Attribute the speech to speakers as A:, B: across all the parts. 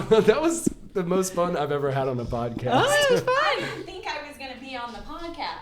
A: That was the most fun I've ever had on a podcast.
B: Oh, it was fun.
C: I didn't think I was going to be on the podcast.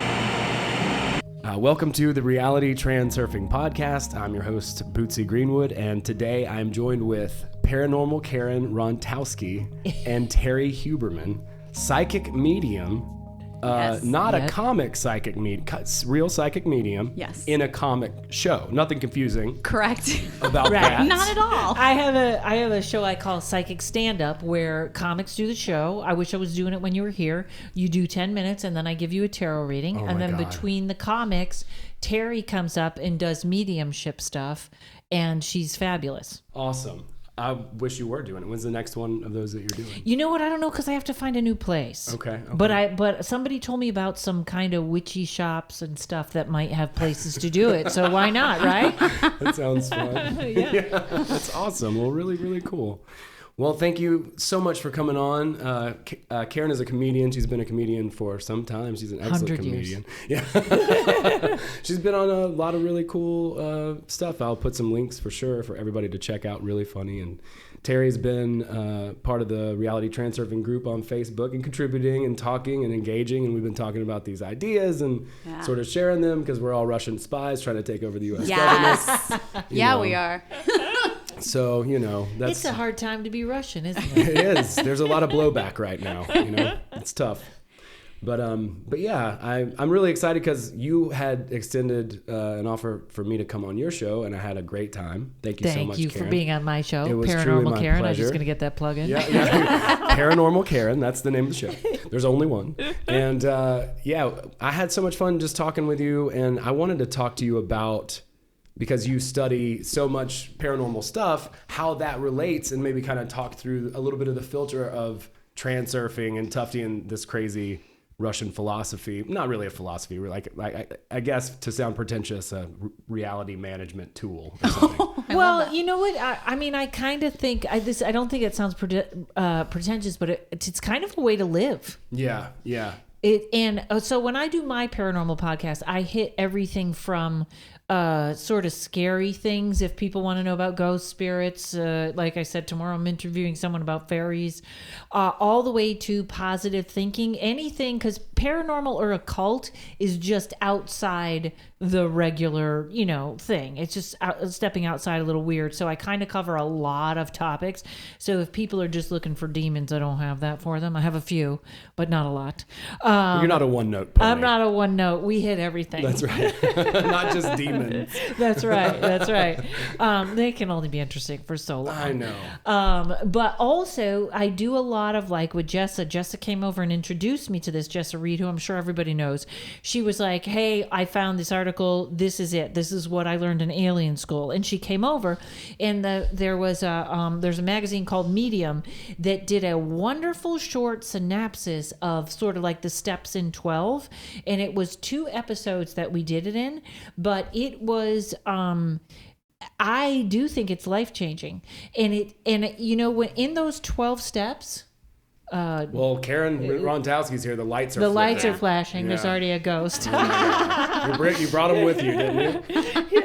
A: Welcome to the Reality Transurfing podcast. I'm your host, Bootsy Greenwood, and today I'm joined with Paranormal Karen Rontowski and Terrie Huberman, psychic medium. Not a comic psychic medium, real psychic medium.
B: Yes.
A: In a comic show. Nothing confusing.
B: Correct.
A: About that.
B: Not at all.
D: I have a show I call Psychic Stand Up where comics do the show. I wish I was doing it when you were here. You do 10 minutes and then I give you a tarot reading. And then between the comics, Terrie comes up and does mediumship stuff, and she's fabulous.
A: Awesome. I wish you were doing it. When's the next one of those that you're doing?
D: You know what? I don't know because I have to find a new place.
A: Okay.
D: But somebody told me about some kind of witchy shops and stuff that might have places to do it. So why not, right?
A: That sounds fun. Yeah. That's awesome. Well, really, really cool. Well, thank you so much for coming on. Karen is a comedian. She's been a comedian for some time. She's an excellent comedian.
D: Years.
A: Yeah. She's been on a lot of really cool stuff. I'll put some links for sure for everybody to check out. Really funny. And Terrie's been part of the Reality Transurfing group on Facebook and contributing and talking and engaging. And we've been talking about these ideas and sort of sharing them because we're all Russian spies trying to take over the U.S. government.
B: Yeah, we are.
A: So, that's...
D: It's a hard time to be Russian, isn't it?
A: It is. There's a lot of blowback right now. It's tough. But yeah, I'm really excited because you had extended an offer for me to come on your show, and I had a great time. Thank you so much, Karen.
D: Thank you for being on my show.
A: It was truly
D: Paranormal
A: my
D: Karen.
A: pleasure.
D: I'm just going to get that plug in.
A: Yeah. Paranormal Karen. That's the name of the show. There's only one. And I had so much fun just talking with you, and I wanted to talk to you about, because you study so much paranormal stuff, how that relates, and maybe kind of talk through a little bit of the filter of transurfing and Tufty and this crazy Russian philosophy. Not really a philosophy, like I guess to sound pretentious, a reality management tool or something.
D: Well, you know what? I kind of think I don't think it sounds pretentious, but it's kind of a way to live.
A: Yeah.
D: So when I do my paranormal podcast, I hit everything from sort of scary things, if people want to know about ghost spirits. Like I said, tomorrow I'm interviewing someone about fairies, all the way to positive thinking, anything, because paranormal or occult is just outside the regular, thing. It's just stepping outside a little weird. So I kind of cover a lot of topics. So if people are just looking for demons, I don't have that for them. I have a few, but not a lot.
A: You're not a one-note pony.
D: I'm not a one-note. We hit everything.
A: That's right. Not just demons.
D: That's right. They can only be interesting for so long.
A: I know.
D: But also, I do a lot of, like, with Jessa. Jessa came over and introduced me to this Jessa Reed, who I'm sure everybody knows. She was like, hey, I found this article. This is it. This is what I learned in alien school. And she came over, and there's a magazine called Medium that did a wonderful short synopsis of sort of like the steps in 12. And it was 2 episodes that we did it in, but it was I do think it's life-changing. And when in those 12 steps,
A: well, Karen Rontowski's here. The lights are
D: flashing.
A: Yeah.
D: There's already a ghost.
A: You brought them with you, didn't you?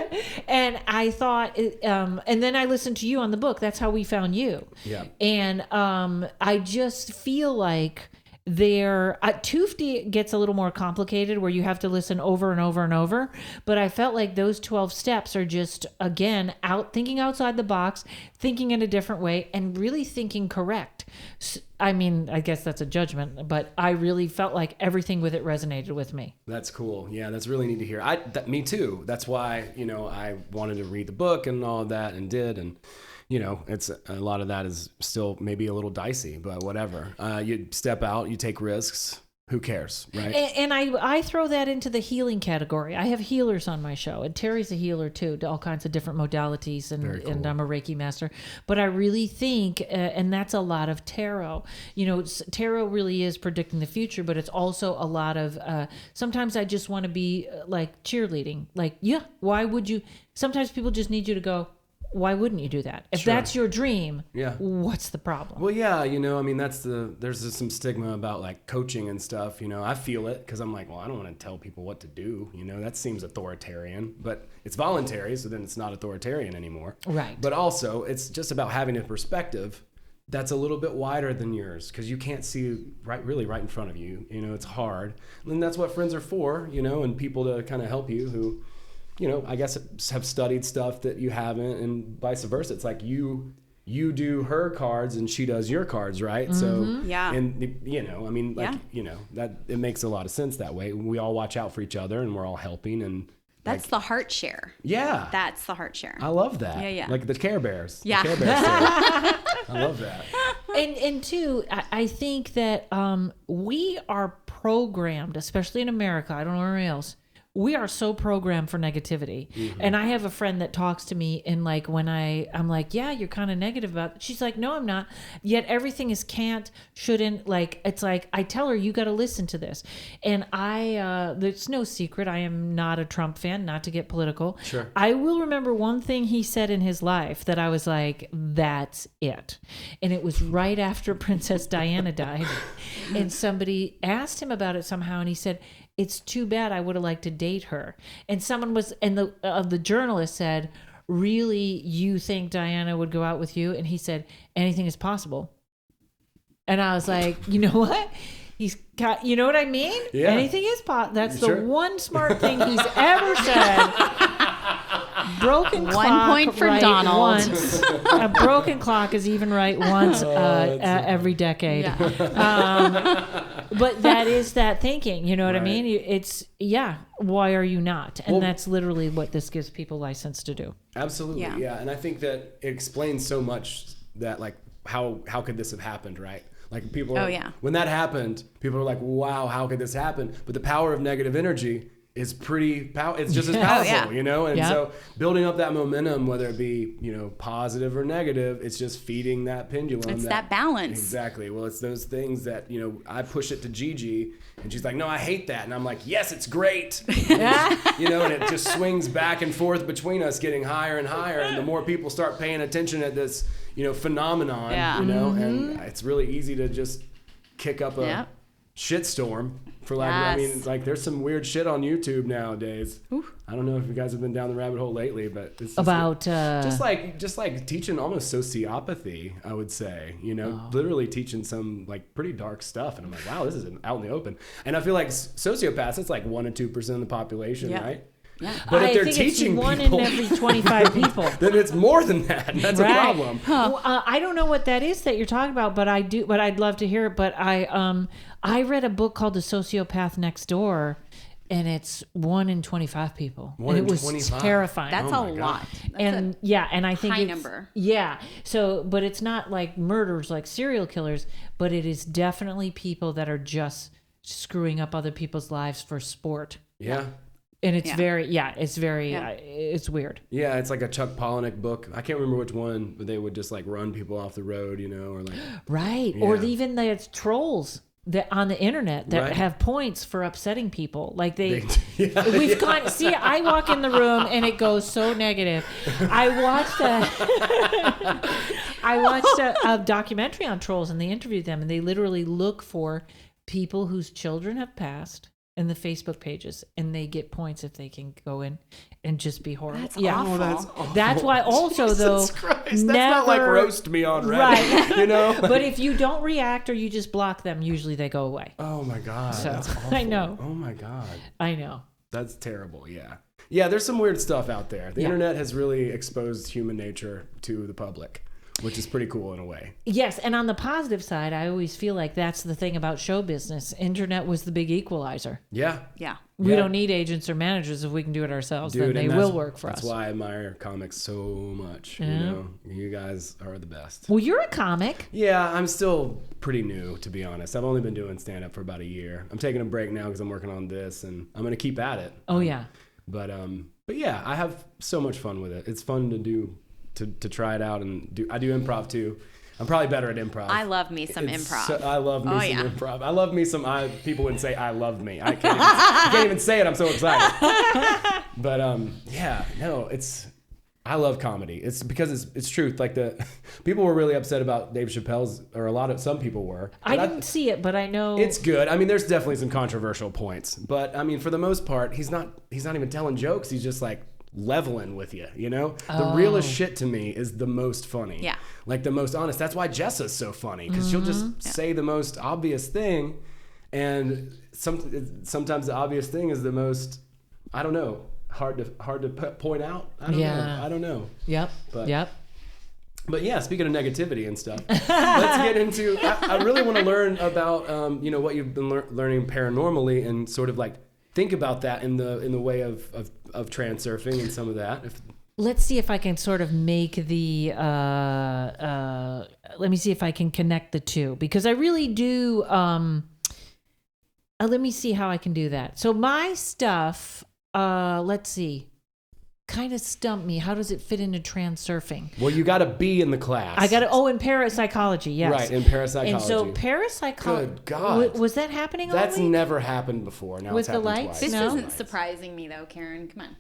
D: And I thought, and then I listened to you on the book. That's how we found you.
A: Yeah.
D: And I just feel like Tufty gets a little more complicated where you have to listen over and over and over, but I felt like those 12 steps are just, again, thinking outside the box, thinking in a different way, and really thinking correct. I guess that's a judgment, but I really felt like everything with it resonated with me.
A: That's cool. Yeah, that's really neat to hear. Me too. That's why, I wanted to read the book and all of that, and did, and it's a lot of that is still maybe a little dicey, but whatever. You step out, you take risks. Who cares, right?
D: And I throw that into the healing category. I have healers on my show, and Terrie's a healer too, to all kinds of different modalities, and I'm a Reiki master. But I really think, and that's a lot of tarot. Tarot really is predicting the future, but it's also a lot of, sometimes I just want to be like cheerleading. Like, yeah, why would you? Sometimes people just need you to go, why wouldn't you do that? If that's your dream, what's the problem?
A: Well, yeah, there's some stigma about like coaching and stuff. I feel it because I'm like, well, I don't want to tell people what to do. That seems authoritarian, but it's voluntary. So then it's not authoritarian anymore.
D: Right.
A: But also it's just about having a perspective that's a little bit wider than yours because you can't see really right in front of you. You know, it's hard. And that's what friends are for, you know, and people to kind of help you who, you know, I guess have studied stuff that you haven't, and vice versa. It's like you do her cards and she does your cards, right? So and you know, I mean, like you know, that it makes a lot of sense that way. We all watch out for each other and we're all helping, and
B: that's the heart share.
A: Yeah,
B: that's the heart share.
A: I love that.
B: Yeah.
A: Like the Care Bears.
B: Yeah,
A: the Care Bears I love that.
D: And two, I think that we are programmed, especially in America. I don't know anywhere else. We are so programmed for negativity. Mm-hmm. And I have a friend that talks to me, and like when I'm like, yeah, you're kind of negative about it. She's like, no, I'm not. Yet everything is can't, shouldn't. Like, it's like, I tell her, you got to listen to this. And there's no secret. I am not a Trump fan, not to get political.
A: Sure.
D: I will remember one thing he said in his life that I was like, that's it. And it was right after Princess Diana died. And somebody asked him about it somehow, and he said, it's too bad. I would have liked to date her. And someone was, and the journalist said, really, you think Diana would go out with you? And he said, anything is possible. And I was like, you know what? He's got, you know what I mean?
A: Yeah.
D: Anything is possible. That's
A: Sure.
D: the one smart thing he's ever said. Broken clock.
B: 1 point for
D: right
B: Donald.
D: Once. A broken clock is even right once every decade. But that is that thinking. You know what I mean? It's, why are you not? And that's literally what this gives people license to do.
A: Absolutely. Yeah. And I think that it explains so much that, like, how could this have happened, right? Like people when that happened, people are like, wow, how could this happen? But the power of negative energy is it's just as powerful, you know? And so building up that momentum, whether it be, you know, positive or negative, it's just feeding that pendulum.
B: It's that balance.
A: Exactly. Well, it's those things that, you know, I push it to Gigi and she's like, no, I hate that. And I'm like, yes, it's great. You know, and it just swings back and forth between us, getting higher and higher. And the more people start paying attention at this, you know, phenomenon, you know, and it's really easy to just kick up a shitstorm. For like, I mean, it's like there's some weird shit on YouTube nowadays. I don't know if you guys have been down the rabbit hole lately, but it's
D: about
A: just like teaching almost sociopathy, I would say. You know, literally teaching some like pretty dark stuff, and I'm like, wow, this is out in the open. And I feel like sociopaths, it's like 1 or 2% of the population, right? Yeah. But if they're teaching
D: it's one
A: people,
D: in every 25 people,
A: then it's more than that. And that's a problem.
D: Well, I don't know what that is that you're talking about, but I do. But I'd love to hear it. But I read a book called The Sociopath Next Door, and it's 1 in 25 people.
A: One
D: and
A: in
D: it was
A: 25.
D: terrifying.
B: That's a lot.
D: And I think
B: high
D: it's,
B: number.
D: Yeah. So, but it's not like murders, like serial killers, but it is definitely people that are just screwing up other people's lives for sport.
A: Yeah.
D: And it's it's weird.
A: Yeah, it's like a Chuck Palahniuk book. I can't remember which one, but they would just like run people off the road, you know, or like.
D: Right. Yeah. Or even there's trolls that on the internet that have points for upsetting people. Like we've gone, see, I walk in the room and it goes so negative. I watched a documentary on trolls, and they interviewed them, and they literally look for people whose children have passed in the Facebook pages, and they get points if they can go in and just be horrible.
B: That's awful.
A: Oh, that's awful.
D: That's why also
A: Jesus
D: though,
A: Christ, that's not like roast me on Reddit,
D: right?
A: You know.
D: But if you don't react or you just block them, usually they go away.
A: Oh my God,
D: so,
A: that's awful.
D: I know.
A: Oh my God,
D: I know.
A: That's terrible. Yeah. There's some weird stuff out there. The internet has really exposed human nature to the public, which is pretty cool in a way.
D: Yes, and on the positive side, I always feel like that's the thing about show business. Internet was the big equalizer.
A: Yeah.
D: We don't need agents or managers if we can do it ourselves. Then they will work for us.
A: That's why I admire comics so much. You know, you guys are the best.
D: Well, you're a comic.
A: Yeah, I'm still pretty new, to be honest. I've only been doing stand-up for about a year. I'm taking a break now because I'm working on this, and I'm going to keep at it.
D: Oh, yeah.
A: But yeah, I have so much fun with it. It's fun to do. To try it out and do. I do improv too. I'm probably better at improv.
B: I love me some improv.
A: I love me some improv. I love me some. People would say I love me. I can't even say it. I'm so excited. But I love comedy. It's because it's truth. Like people were really upset about Dave Chappelle's, or some people were.
D: I didn't see it, but I know
A: it's good. I mean, there's definitely some controversial points, but I mean, for the most part, he's not even telling jokes. He's just like leveling with you, you know? The realest shit to me is the most funny.
B: Yeah.
A: Like the most honest. That's why Jessa's so funny, because she'll just say the most obvious thing, and sometimes the obvious thing is the most, I don't know, hard to point out. I don't know.
D: Yep.
A: But yeah, speaking of negativity and stuff, let's get into. I really want to learn about what you've been learning paranormally, and sort of like think about that in the way of transurfing and some of that.
D: Let's see if I can sort of make the. Let me see if I can connect the two, because I really do. Let me see how I can do that. So my stuff. Let's see. Kind of stumped me. How does it fit into transurfing?
A: Well, you got to be in the class.
D: I got to. In parapsychology, yes.
A: Right, in parapsychology.
D: And so parapsychology.
A: Good God.
D: Was that happening all
A: That's
D: week?
A: never happened before. Now
D: With
A: it's
D: the
A: happened
D: lights?
A: twice.
B: This
D: No.
B: isn't surprising me though, Karen. Come on.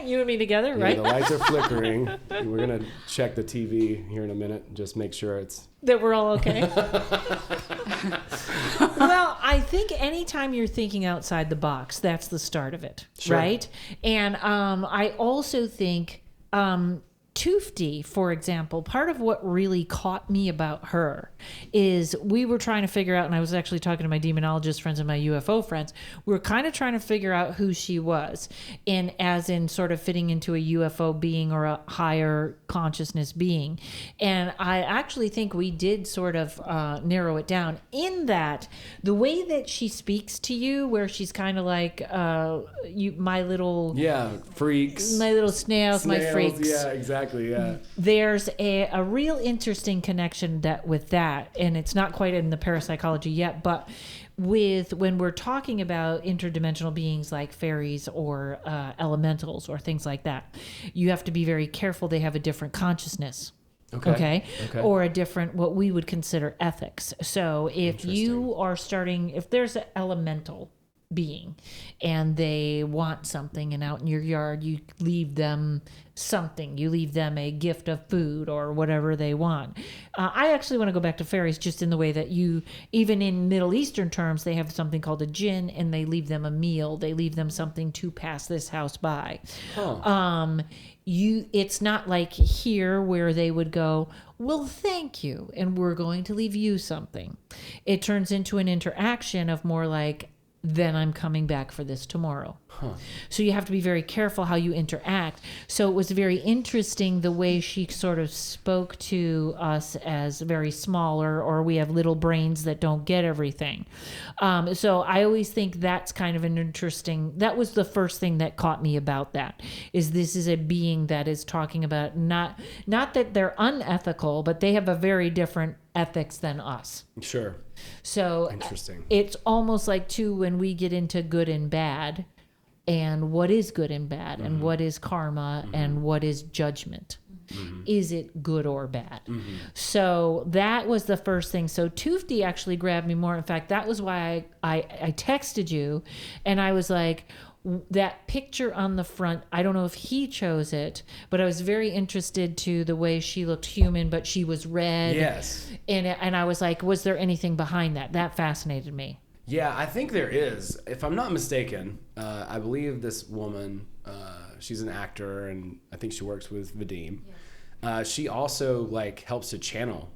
D: You and me together,
A: Yeah,
D: right?
A: the lights are flickering. We're going to check the TV here in a minute and just make sure it's...
D: That we're all okay. Well, I think anytime you're thinking outside the box, that's the start of it,
A: Sure.
D: right? And I also think Toofty, for example, part of what really caught me about her is we were trying to figure out, and I was actually talking to my demonologist friends and my UFO friends, we were kind of trying to figure out who she was, and as in sort of fitting into a UFO being or a higher consciousness being. And I actually think we did sort of narrow it down in that the way that she speaks to you, where she's kind of like, my little...
A: Yeah, freaks.
D: My little snails, my freaks.
A: Yeah, exactly. Yeah.
D: There's a real interesting connection with that, and it's not quite in the parapsychology yet, but when we're talking about interdimensional beings like fairies or elementals or things like that, you have to be very careful. They have a different consciousness. Okay. Or a different, what we would consider ethics. So if you are if there's an elemental being and they want something, and out in your yard you leave them something, you leave them a gift of food or whatever they want. I actually want to go back to fairies, just in the way that even in Middle Eastern terms, they have something called a jinn, and they leave them a meal, they leave them something to pass this house by. It's not like here where they would go, well, thank you, and we're going to leave you something. It turns into an interaction of more like, then I'm coming back for this tomorrow. So you have to be very careful how you interact. So it was very interesting the way she sort of spoke to us as very smaller, or we have little brains that don't get everything. So I always think that's kind of an interesting, that was the first thing that caught me about that, is this is a being that is talking about not that they're unethical, but they have a very different ethics than us.
A: Sure.
D: So
A: interesting. It's
D: almost like too, when we get into good and bad, and what is good and bad, and what is karma, and what is judgment. Is it good or bad? So that was the first thing. So Toofty actually grabbed me more. In fact, that was why I texted you, and I was like, that picture on the front, I don't know if he chose it, but I was very interested to the way she looked human, but she was red.
A: Yes.
D: And I was like, was there anything behind that? That fascinated me.
A: Yeah, I think there is. If I'm not mistaken, I believe this woman, she's an actor, and I think she works with Vadim. Yeah. She also helps to channel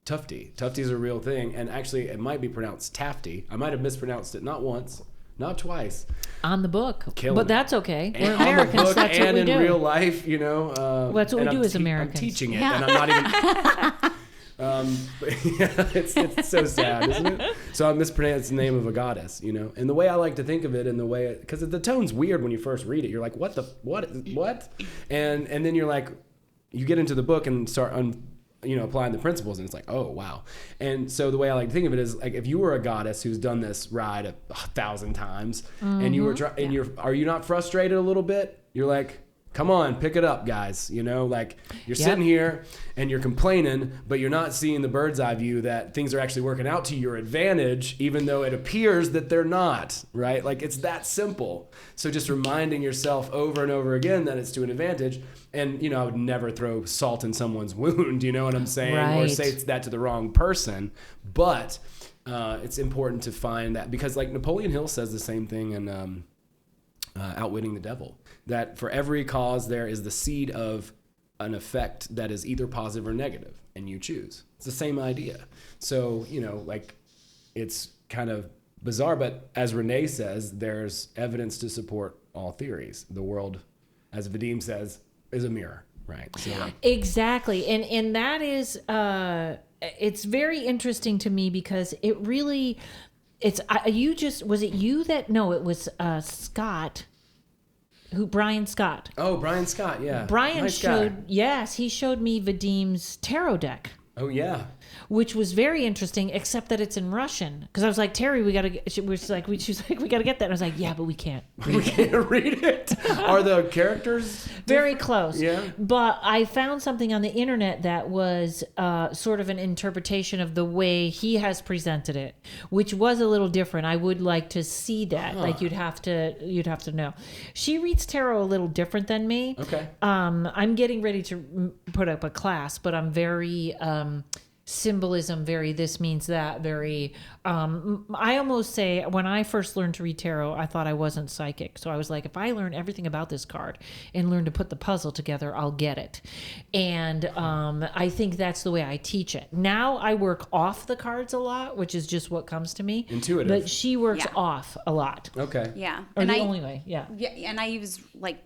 A: Tufty. Tufty's a real thing, and actually it might be pronounced Tafty. I might have mispronounced it not once, not twice.
D: On the book.
A: Killing
D: but
A: it.
D: that's okay.
A: And
D: we're Americans.
A: On the book,
D: that's
A: and
D: what we
A: in
D: do.
A: real life, that's
D: what we do as Americans.
A: I'm teaching it, and I'm not even... it's so sad, isn't it? So I mispronounced the name of a goddess, and the way I like to think of it, and the way, because the tone's weird when you first read it, you're like, what, and then you're like, you get into the book and start applying the principles, and it's like, oh wow. And so the way I like to think of it is like, if you were a goddess who's done this ride 1,000 times, and you were are you not frustrated a little bit? You're like, come on, pick it up, guys. You're sitting here and you're complaining, but you're not seeing the bird's eye view that things are actually working out to your advantage, even though it appears that they're not, right? It's that simple. So just reminding yourself over and over again that it's to an advantage. And, I would never throw salt in someone's wound, you know what I'm saying?
D: Right.
A: Or say that to the wrong person. But it's important to find that, because Napoleon Hill says the same thing in Outwitting the Devil. that for every cause there is the seed of an effect that is either positive or negative, and you choose. It's the same idea. So, like, it's kind of bizarre, but as Renee says, there's evidence to support all theories. The world, as Vadim says, is a mirror, right? So,
D: exactly. And that is, it's very interesting to me because it really, it was Scott, Brian Scott.
A: Oh, Brian Scott, yeah.
D: Brian
A: nice guy.
D: he showed me Vadim's tarot deck.
A: Oh, yeah.
D: Which was very interesting, except that it's in Russian. Because I was like, Terrie, we gotta. She was like, we gotta get that. And I was like, yeah, but we can't.
A: We can't read it. Are the characters
D: very close?
A: Yeah.
D: But I found something on the internet that was sort of an interpretation of the way he has presented it, which was a little different. I would like to see that. Like you'd have to know. She reads tarot a little different than me.
A: Okay.
D: I'm getting ready to put up a class, but I'm very. Symbolism, very this means that, very I almost say when I first learned to read tarot, I thought I wasn't psychic. So I was like, if I learn everything about this card and learn to put the puzzle together, I'll get it. And I think that's the way I teach it. Now I work off the cards a lot, which is just what comes to me.
A: Intuitive.
D: But she works off a lot.
A: Okay.
B: Yeah.
D: Or the only way, yeah.
B: Yeah, and I use like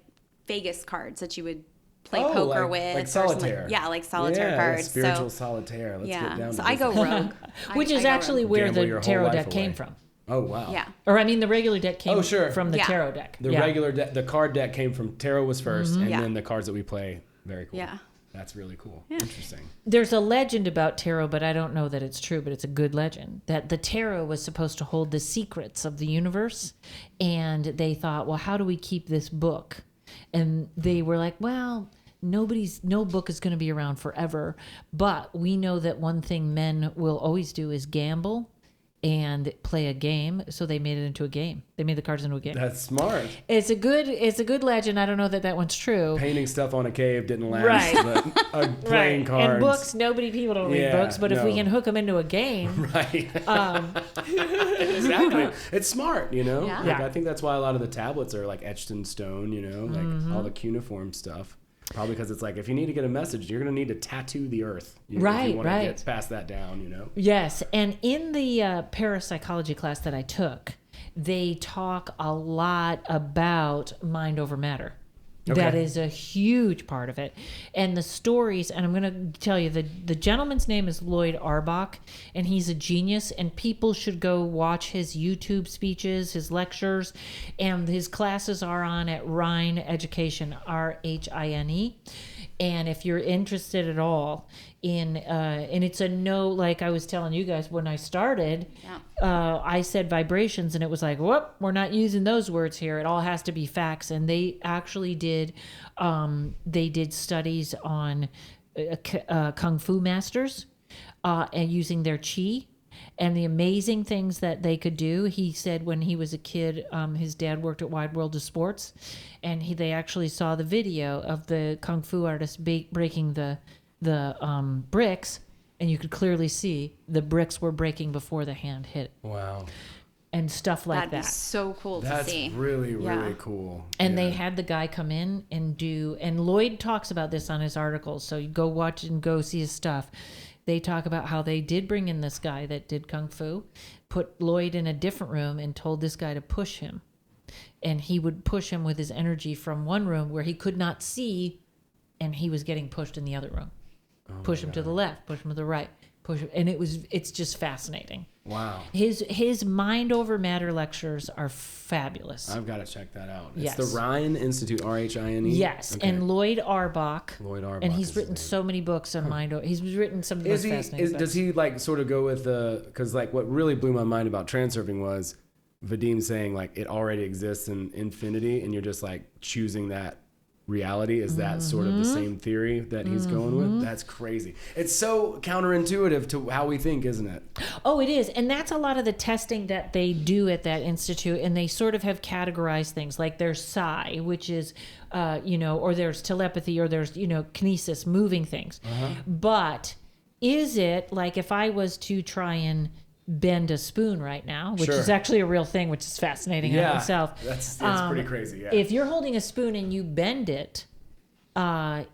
B: Vegas cards that you would play
A: Oh,
B: poker
A: like-
B: with.
A: like
B: or
A: solitaire.
B: like solitaire
A: Yeah,
B: cards.
A: spiritual
B: so,
A: solitaire. Let's get down to
B: so
A: this.
B: I go rogue.
D: Which is
B: I go
D: actually
B: rogue.
D: where
A: Gamble
D: the
A: your whole
D: tarot
A: life
D: deck came
A: away.
D: from.
A: Oh, wow.
B: Yeah.
D: Or I mean, the regular deck came
A: Oh, sure.
D: from the
B: Yeah.
D: tarot deck.
A: The regular deck, the card deck came from tarot was 1st, and
B: Yeah.
A: then the cards that we play. Very cool.
B: Yeah.
A: That's really cool. Interesting.
D: There's a legend about tarot, but I don't know that it's true, but it's a good legend, that the tarot was supposed to hold the secrets of the universe. And they thought, well, how do we keep this book? And they were like, well, no book is going to be around forever. But we know that one thing men will always do is gamble and play a game. So they made it into a game. They made the cards into a game.
A: That's smart.
D: It's a good legend. I don't know that one's true.
A: Painting stuff on a cave didn't last.
D: Right.
A: But playing cards.
D: And books, people don't read
A: Yeah,
D: books, but if we can hook them into a game,
A: Right. Exactly. It's smart,
B: Yeah.
A: Like,
D: Yeah.
A: I think that's why a lot of the tablets are like etched in stone, like all the cuneiform stuff. Probably because it's like, if you need to get a message, you're going to need to tattoo the earth. If
D: Right,
A: you want
D: right.
A: to get past that down,
D: yes. And in the parapsychology class that I took, they talk a lot about mind over matter.
A: Okay.
D: That is a huge part of it. And the stories, and I'm going to tell you, the gentleman's name is Lloyd Arbach, and he's a genius, and people should go watch his YouTube speeches, his lectures, and his classes are on at Rhine Education, RHINE. And if you're interested at all in, and it's a no, like I was telling you guys when I started, I said vibrations, and it was like, whoop, we're not using those words here. It all has to be facts. And they actually did, studies on kung fu masters and using their chi. And the amazing things that they could do. He said when he was a kid, his dad worked at Wide World of Sports, and they actually saw the video of the kung fu artist breaking the bricks, and you could clearly see the bricks were breaking before the hand hit,
A: Wow.
D: and stuff like
B: That'd
D: that.
B: be so cool
A: That's
B: to see.
A: really, really
B: Yeah.
A: cool.
D: And
A: Yeah.
D: they had the guy come in and and Lloyd talks about this on his articles, so you go watch and go see his stuff. They talk about how they did bring in this guy that did kung fu, put Lloyd in a different room, and told this guy to push him. And he would push him with his energy from one room where he could not see, and he was getting pushed in the other room. Push him to the left, push him to the right, push him, and it's just fascinating.
A: Wow.
D: His mind over matter lectures are fabulous.
A: I've got to check that out.
D: Yes.
A: It's the Rhine Institute, RHINE?
D: Yes,
A: Okay.
D: and Lloyd Arbach.
A: Lloyd Arbach
D: And
A: is
D: he's
A: his
D: written
A: name.
D: so many books on mind. He's written some of the most fascinating books.
A: Does he like sort of go with the, because like what really blew my mind about transurfing was Vadim saying like it already exists in infinity, and you're just like choosing that reality. Is that sort of the same theory that he's going with? That's crazy. It's so counterintuitive to how we think, isn't it?
D: Oh, it is. And that's a lot of the testing that they do at that institute. And they sort of have categorized things like there's psi, which is, or there's telepathy, or there's, kinesis, moving things. But is it like if I was to try and bend a spoon right now, which
A: Sure.
D: is actually a real thing, which is fascinating in itself.
A: That's pretty crazy. Yeah.
D: If you're holding a spoon and you bend it,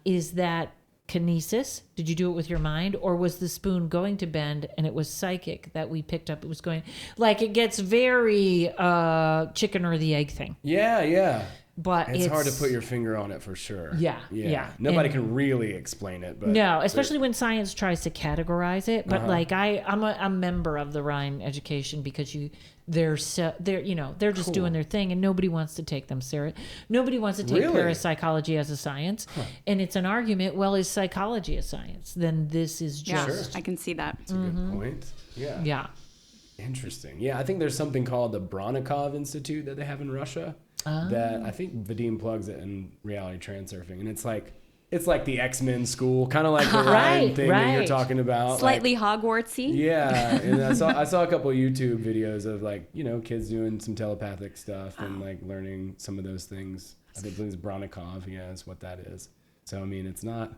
D: is that kinesis? Did you do it with your mind, or was the spoon going to bend and it was psychic that we picked up? It was going, like, it gets very chicken or the egg thing.
A: Yeah.
D: But
A: it's hard to put your finger on it for sure.
D: Yeah.
A: Nobody
D: And-
A: can really explain it, but
D: No, especially when science tries to categorize it. But
A: Uh-huh.
D: like I'm a member of the Rhine education because they're just doing their thing and nobody wants to take them serious. Nobody wants to take
A: Really?
D: parapsychology as a science. And it's an argument, well, is psychology a science? Then this is
B: Yeah,
D: just
B: I can see that.
A: That's a good point. Yeah.
D: yeah.
A: Interesting. Yeah, I think there's something called the Bronikov Institute that they have in Russia that I think Vadim plugs it in Reality Transurfing, and it's like the X-Men school, kind of like the Ryan thing that you're
D: right.
A: talking about.
B: Slightly Hogwartsy.
A: Yeah, and I saw a couple of YouTube videos of kids doing some telepathic stuff and like learning some of those things. I think it's Bronikov, is what that is. So I mean, it's not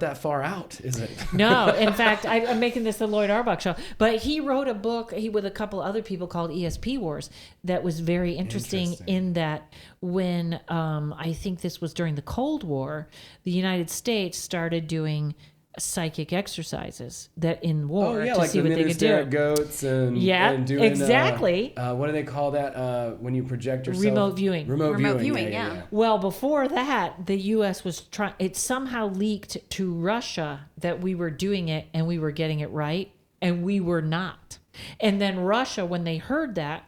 A: that far out, is it?
D: No, in fact, I'm making this the Lloyd Auerbach show. But he wrote a book with a couple other people called ESP Wars that was very interesting. In that when I think this was during the Cold War, the United States started doing psychic exercises that in war to
A: like
D: see
A: the
D: what they could
A: Minister
D: do.
A: Goats and doing,
D: exactly.
A: What do they call that when you project yourself?
D: Remote viewing.
A: Remote viewing,
B: yeah.
D: Well, before that, the U.S. was trying. It somehow leaked to Russia that we were doing it and we were getting it right, and we were not. And then Russia, when they heard that,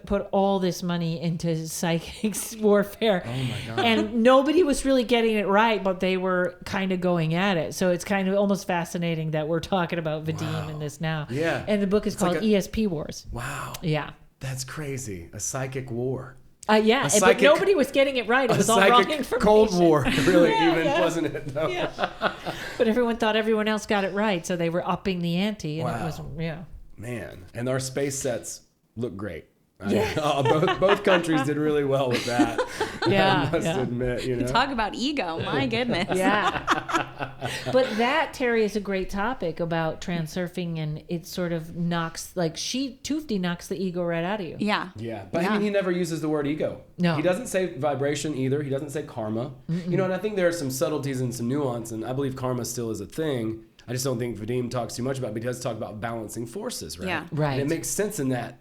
D: put all this money into psychic warfare.
A: Oh my God.
D: And nobody was really getting it right, but they were kind of going at it. So it's kind of almost fascinating that we're talking about Vadim in this now.
A: Yeah.
D: And the book is called
A: like
D: ESP Wars.
A: Wow.
D: Yeah.
A: That's crazy. A psychic war.
D: Yeah, but nobody was getting it right. It was all wrong information.
A: Cold War, really, wasn't it? Though?
D: Yeah. But everyone thought everyone else got it right, so they were upping the ante, and it was
A: Wow. Man, and our space sets look great.
D: Yeah.
A: Both countries did really well with that.
D: Yeah,
A: I must admit,
B: Talk about ego. My goodness.
D: Yeah. But that, Terrie, is a great topic about transurfing, and it sort of knocks, Tufti knocks the ego right out of you.
B: Yeah.
A: Yeah, but I mean, he never uses the word ego.
D: No.
A: He doesn't say vibration either. He doesn't say karma. And I think there are some subtleties and some nuance, and I believe karma still is a thing. I just don't think Vadim talks too much about it, but he does talk about balancing forces, right?
B: Yeah.
D: Right.
A: And it makes sense in that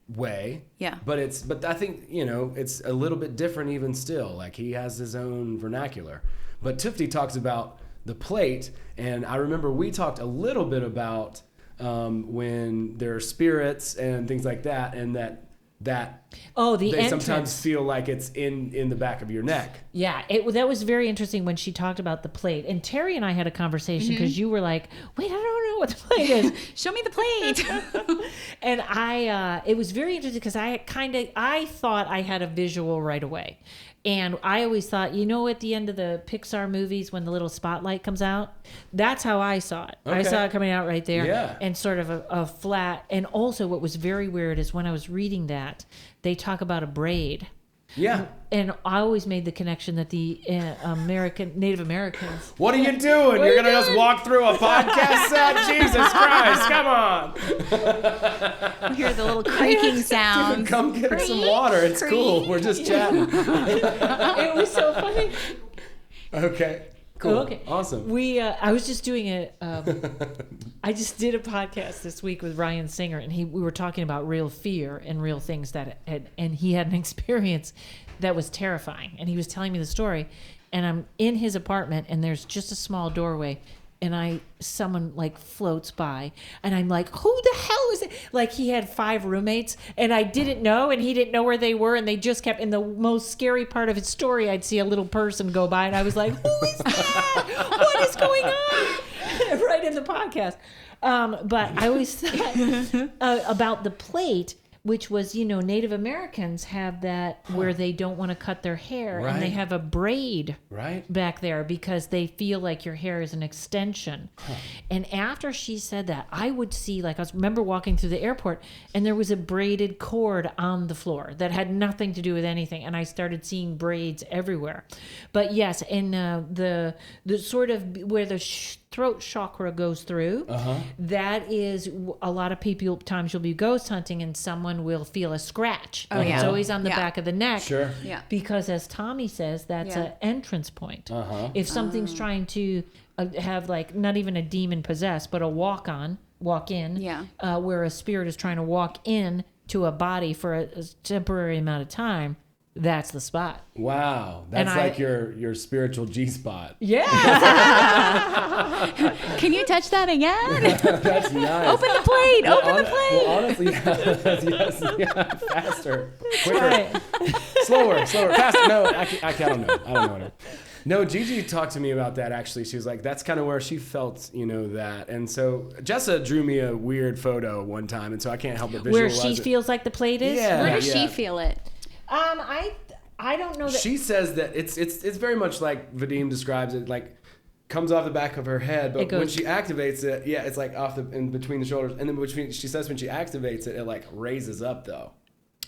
A: way.
B: Yeah.
A: But I think, it's a little bit different even still. Like, he has his own vernacular. But Tufti talks about the plate, and I remember we talked a little bit about when there are spirits and things like that, and that
D: the
A: they
D: entrance.
A: sometimes feel like it's in the back of your neck.
D: Yeah, that was very interesting when she talked about the plate. And Terrie and I had a conversation because you were like, wait, I don't know what the plate is.
B: Show me the plate.
D: And it was very interesting because I thought I had a visual right away. And I always thought, at the end of the Pixar movies when the little spotlight comes out, that's how I saw it.
A: Okay.
D: I saw it coming out right there.
A: Yeah.
D: And sort of a flat. And also what was very weird is when I was reading that, they talk about a braid.
A: Yeah.
D: And I always made the connection that the Native Americans.
A: What are you doing? You're going to just walk through a podcast set? Jesus Christ, come on.
B: You hear the little creaking sound.
A: Come get some water. It's cool. We're just chatting.
D: It was so funny.
A: Okay. Cool.
D: Okay.
A: Awesome.
D: I was just doing I just did a podcast this week with Ryan Singer, and we were talking about real fear and real things and he had an experience that was terrifying, and he was telling me the story, and I'm in his apartment, and there's just a small doorway, and someone floats by, and I'm like, who the hell is it? Like, he had 5 roommates, and I didn't know, and he didn't know where they were, and they just kept, in the most scary part of his story, I'd see a little person go by, and I was like, who is that? What is going on? Right in the podcast. But I always thought about the plate, which was, Native Americans have that where they don't want to cut their hair, and they have a braid back there because they feel like your hair is an extension. And after she said that, I would see, I remember walking through the airport, and there was a braided cord on the floor that had nothing to do with anything, and I started seeing braids everywhere. But yes, in the sort of where the throat chakra goes through. That is a lot of people times you'll be ghost hunting and someone will feel a scratch.
B: Oh, yeah.
D: It's always on the
B: Yeah.
D: back of the neck.
A: Sure.
B: Yeah.
D: Because as Tommy says, that's
B: Yeah.
D: an entrance point. If something's trying to have like not even a demon possess, but a walk in,
B: Yeah.
D: where a spirit is trying to walk in to a body for a temporary amount of time, that's the spot.
A: Wow. That's
D: And
A: like your spiritual G spot.
D: Yeah.
B: Can you touch that again?
A: That's nice.
B: Open the plate. Open the plate.
A: Well, honestly, yes, faster, quicker,
D: Right.
A: slower, faster. No, I don't know. I don't know. No, Gigi talked to me about that actually. She was like, that's kind of where she felt, that. And so Jessa drew me a weird photo one time, and so I can't help but
D: Where
A: visualize
D: she
A: it.
D: feels like the plate is?
A: Yeah.
B: Where does she feel it?
D: I don't know that.
A: She says that it's very much like Vadim describes it, like comes off the back of her head, but when she activates it, it's like off in between the shoulders, and then she says when she activates it, it like raises up though.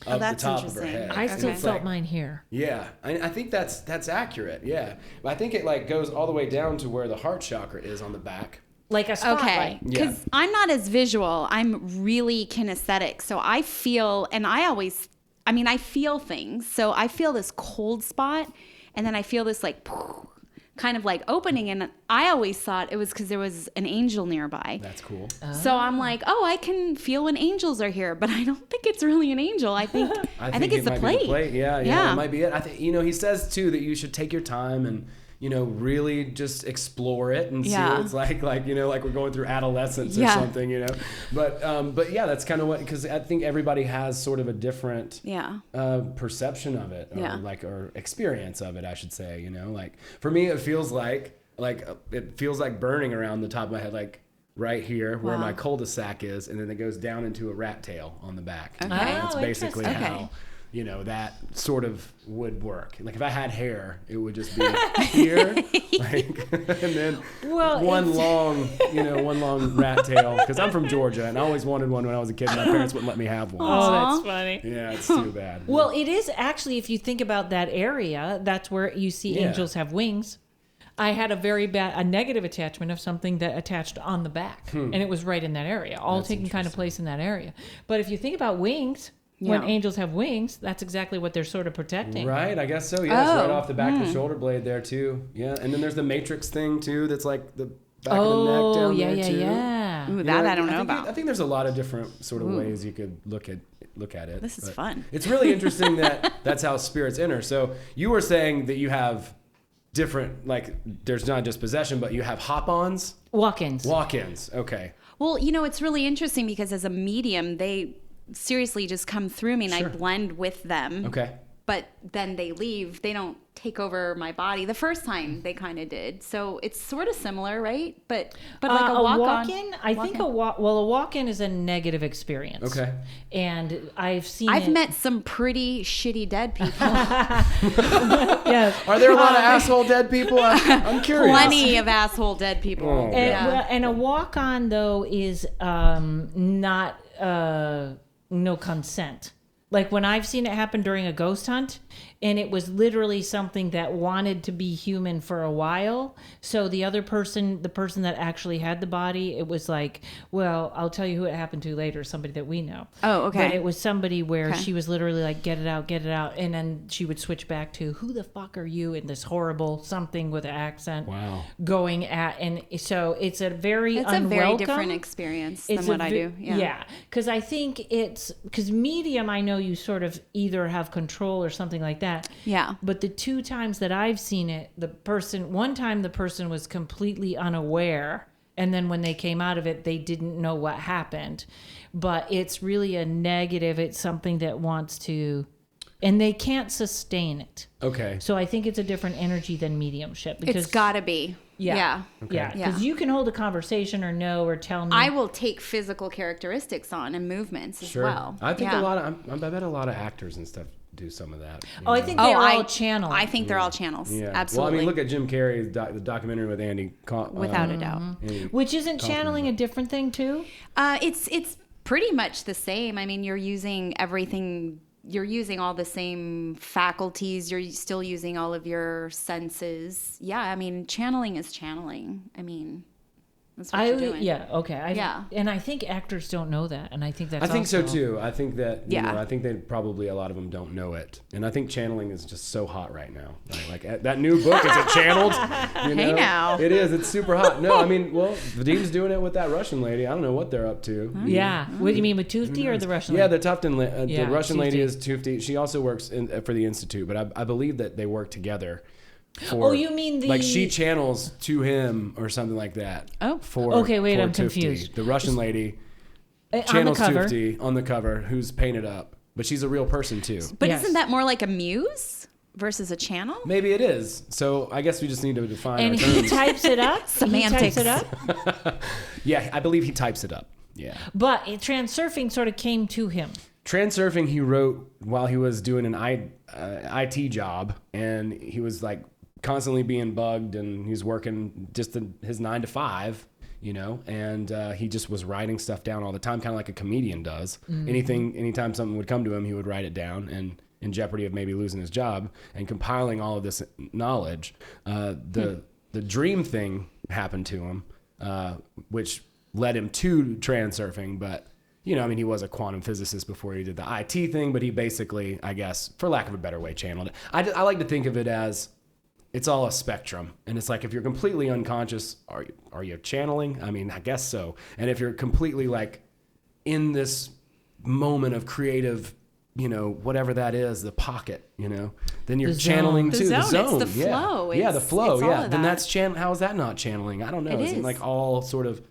A: Up
B: that's
A: the top of her
B: interesting.
A: head.
D: I still
A: And it's
D: felt
A: like,
D: mine here.
A: Yeah, I think that's accurate. Yeah, but I think it like goes all the way down to where the heart chakra is on the back.
D: Like a spotlight.
B: Okay, because I'm not as visual. I'm really kinesthetic. So I feel, and I feel things. So I feel this cold spot, and then I feel this like kind of like opening. And I always thought it was because there was an angel nearby.
A: That's cool.
B: So I'm like, I can feel when angels are here, but I don't think it's really an angel. I think it's the
A: might
B: plate.
A: be the plate. Yeah, it might be it. I think he says too that you should take your time and really just explore it and see what it's like we're going through adolescence or something, But yeah, that's kind of what, because I think everybody has sort of a different perception of it, or experience of it, I should say. Like for me, it feels like burning around the top of my head, like right here where my cul-de-sac is, and then it goes down into a rat tail on the back.
B: Okay.
A: That's
D: Oh,
A: basically
B: interesting.
A: how that sort of would work. Like if I had hair, it would just be here, and then one long rat tail. Because I'm from Georgia, and I always wanted one when I was a kid. And my parents wouldn't let me have one.
D: Oh,
A: So,
D: that's funny.
A: yeah, it's too bad.
D: Well, it is actually, if you think about that area, that's where you see angels have wings. I had a negative attachment of something that attached on the back, and it was right in that area, all taking kind of place in that area. But if you think about wings, when angels have wings, that's exactly what they're sort of protecting.
A: Right, I guess so. Yeah, it's right off the back of the shoulder blade there too. Yeah, and then there's the matrix thing too. That's like the back of the neck down there too.
D: Yeah.
B: Ooh, that I don't know about.
A: I think there's a lot of different sort of ways you could look at it.
B: This is fun.
A: It's really interesting that that's how spirits enter. So you were saying that you have different, like there's not just possession, but you have hop-ons?
D: Walk-ins.
A: Walk-ins, okay.
B: Well, it's really interesting because as a medium, they seriously just come through me and I blend with them.
A: Okay.
B: But then they leave. They don't take over my body. The first time they kind of did. So it's sort of similar, right? But like a
D: walk-in, I think a walk-in is a negative experience.
A: Okay.
D: And I've
B: met some pretty shitty dead people.
D: Yes.
A: Are there a lot of asshole dead people? I'm curious.
B: Plenty of asshole dead people.
A: Oh,
D: And a walk-on though is not no consent. Like when I've seen it happen during a ghost hunt, and it was literally something that wanted to be human for a while. So the other person, the person that actually had the body, it was like, well, I'll tell you who it happened to later, somebody that we know.
B: Oh, okay.
D: But it was somebody where she was literally like, get it out. And then she would switch back to, who the fuck are you? In this horrible something with an accent.
A: Wow.
D: Going at, and so it's a very
B: It's
D: unwelcome.
B: a very different experience than what I do.
D: Yeah. Because I think because medium, I know you sort of either have control or something like that.
B: Yeah.
D: But the two times that I've seen it, one time the person was completely unaware. And then when they came out of it, they didn't know what happened. But it's really a negative. It's something that wants to, and they can't sustain it.
A: Okay.
D: So I think it's a different energy than mediumship. Because
B: It's gotta be. Yeah.
D: Yeah. Because you can hold a conversation or know or tell me.
B: I will take physical characteristics on and movements as well.
A: I think I bet a lot of actors and stuff do some of that.
D: Oh, I think they're all channels.
B: I think they're all channels.
A: Yeah.
B: Absolutely.
A: Well, I mean, look at Jim Carrey's the documentary with Andy.
B: Without a doubt.
D: Which isn't channeling a different thing too?
B: It's pretty much the same. I mean, you're using everything. You're using all the same faculties. You're still using all of your senses. Yeah, I mean, channeling is channeling. I mean, That's what you're doing.
D: Yeah, okay.
B: Yeah.
D: And I think actors don't know that, and I think that's
A: I think so
D: also-
A: too. I think that
B: Yeah.
A: I think they probably a lot of them don't know it, and I think channeling is just so hot right now. Like that new book, is it channeled? You know?
B: Hey now.
A: It is. It's super hot. No, I mean, well, Vadim's doing it with that Russian lady. I don't know what they're up to.
D: Yeah. What do you mean with Tufti or the Russian?
A: Yeah,
D: lady?
A: the Tufton,
D: Yeah,
A: the Russian lady
D: Tufti.
A: is Tufti. She also works for the Institute, but I believe that they work together.
D: Oh, you mean the
A: like she channels to him or something like that.
B: Oh.
D: Okay, wait,
A: for
D: I'm
A: Tufti.
D: confused.
A: The Russian lady
D: on the
A: channels
D: cover.
A: Tufti on the cover, who's painted up, but she's a real person too.
B: But
D: Yes.
B: isn't that more like a muse versus a channel?
A: Maybe it is. So I guess we just need to define
D: And
A: our
D: he
A: terms.
D: types it up.
B: Semantics.
D: He types it up.
A: Yeah, I believe he types it up. Yeah.
D: But transurfing sort of came to him.
A: Transurfing he wrote while he was doing an IT job, and he was like constantly being bugged, and he was working just his 9 to 5, you know, and he just was writing stuff down all the time, kind of like a comedian does. Anytime something would come to him, he would write it down, and in jeopardy of maybe losing his job, and compiling all of this knowledge. The dream thing happened to him, which led him to transurfing, but you know, I mean, he was a quantum physicist before he did the IT thing, but he basically, I guess, for lack of a better way, channeled it. I like to think of it as it's all a spectrum, and it's like if you're completely unconscious, are you channeling? I mean, I guess so. And if you're completely like in this moment of creative, you know, whatever that is, the pocket, you know, then you're
D: The zone.
A: channeling
B: The
A: too.
B: zone,
A: The
B: it's
A: zone,
B: the
A: yeah.
B: flow.
A: Yeah, the
B: It's-
A: flow.
B: it's all
A: Yeah,
B: of
A: then
B: that.
A: that's how is that not channeling? I don't know.
B: It
A: Isn't
B: is.
A: like all sort of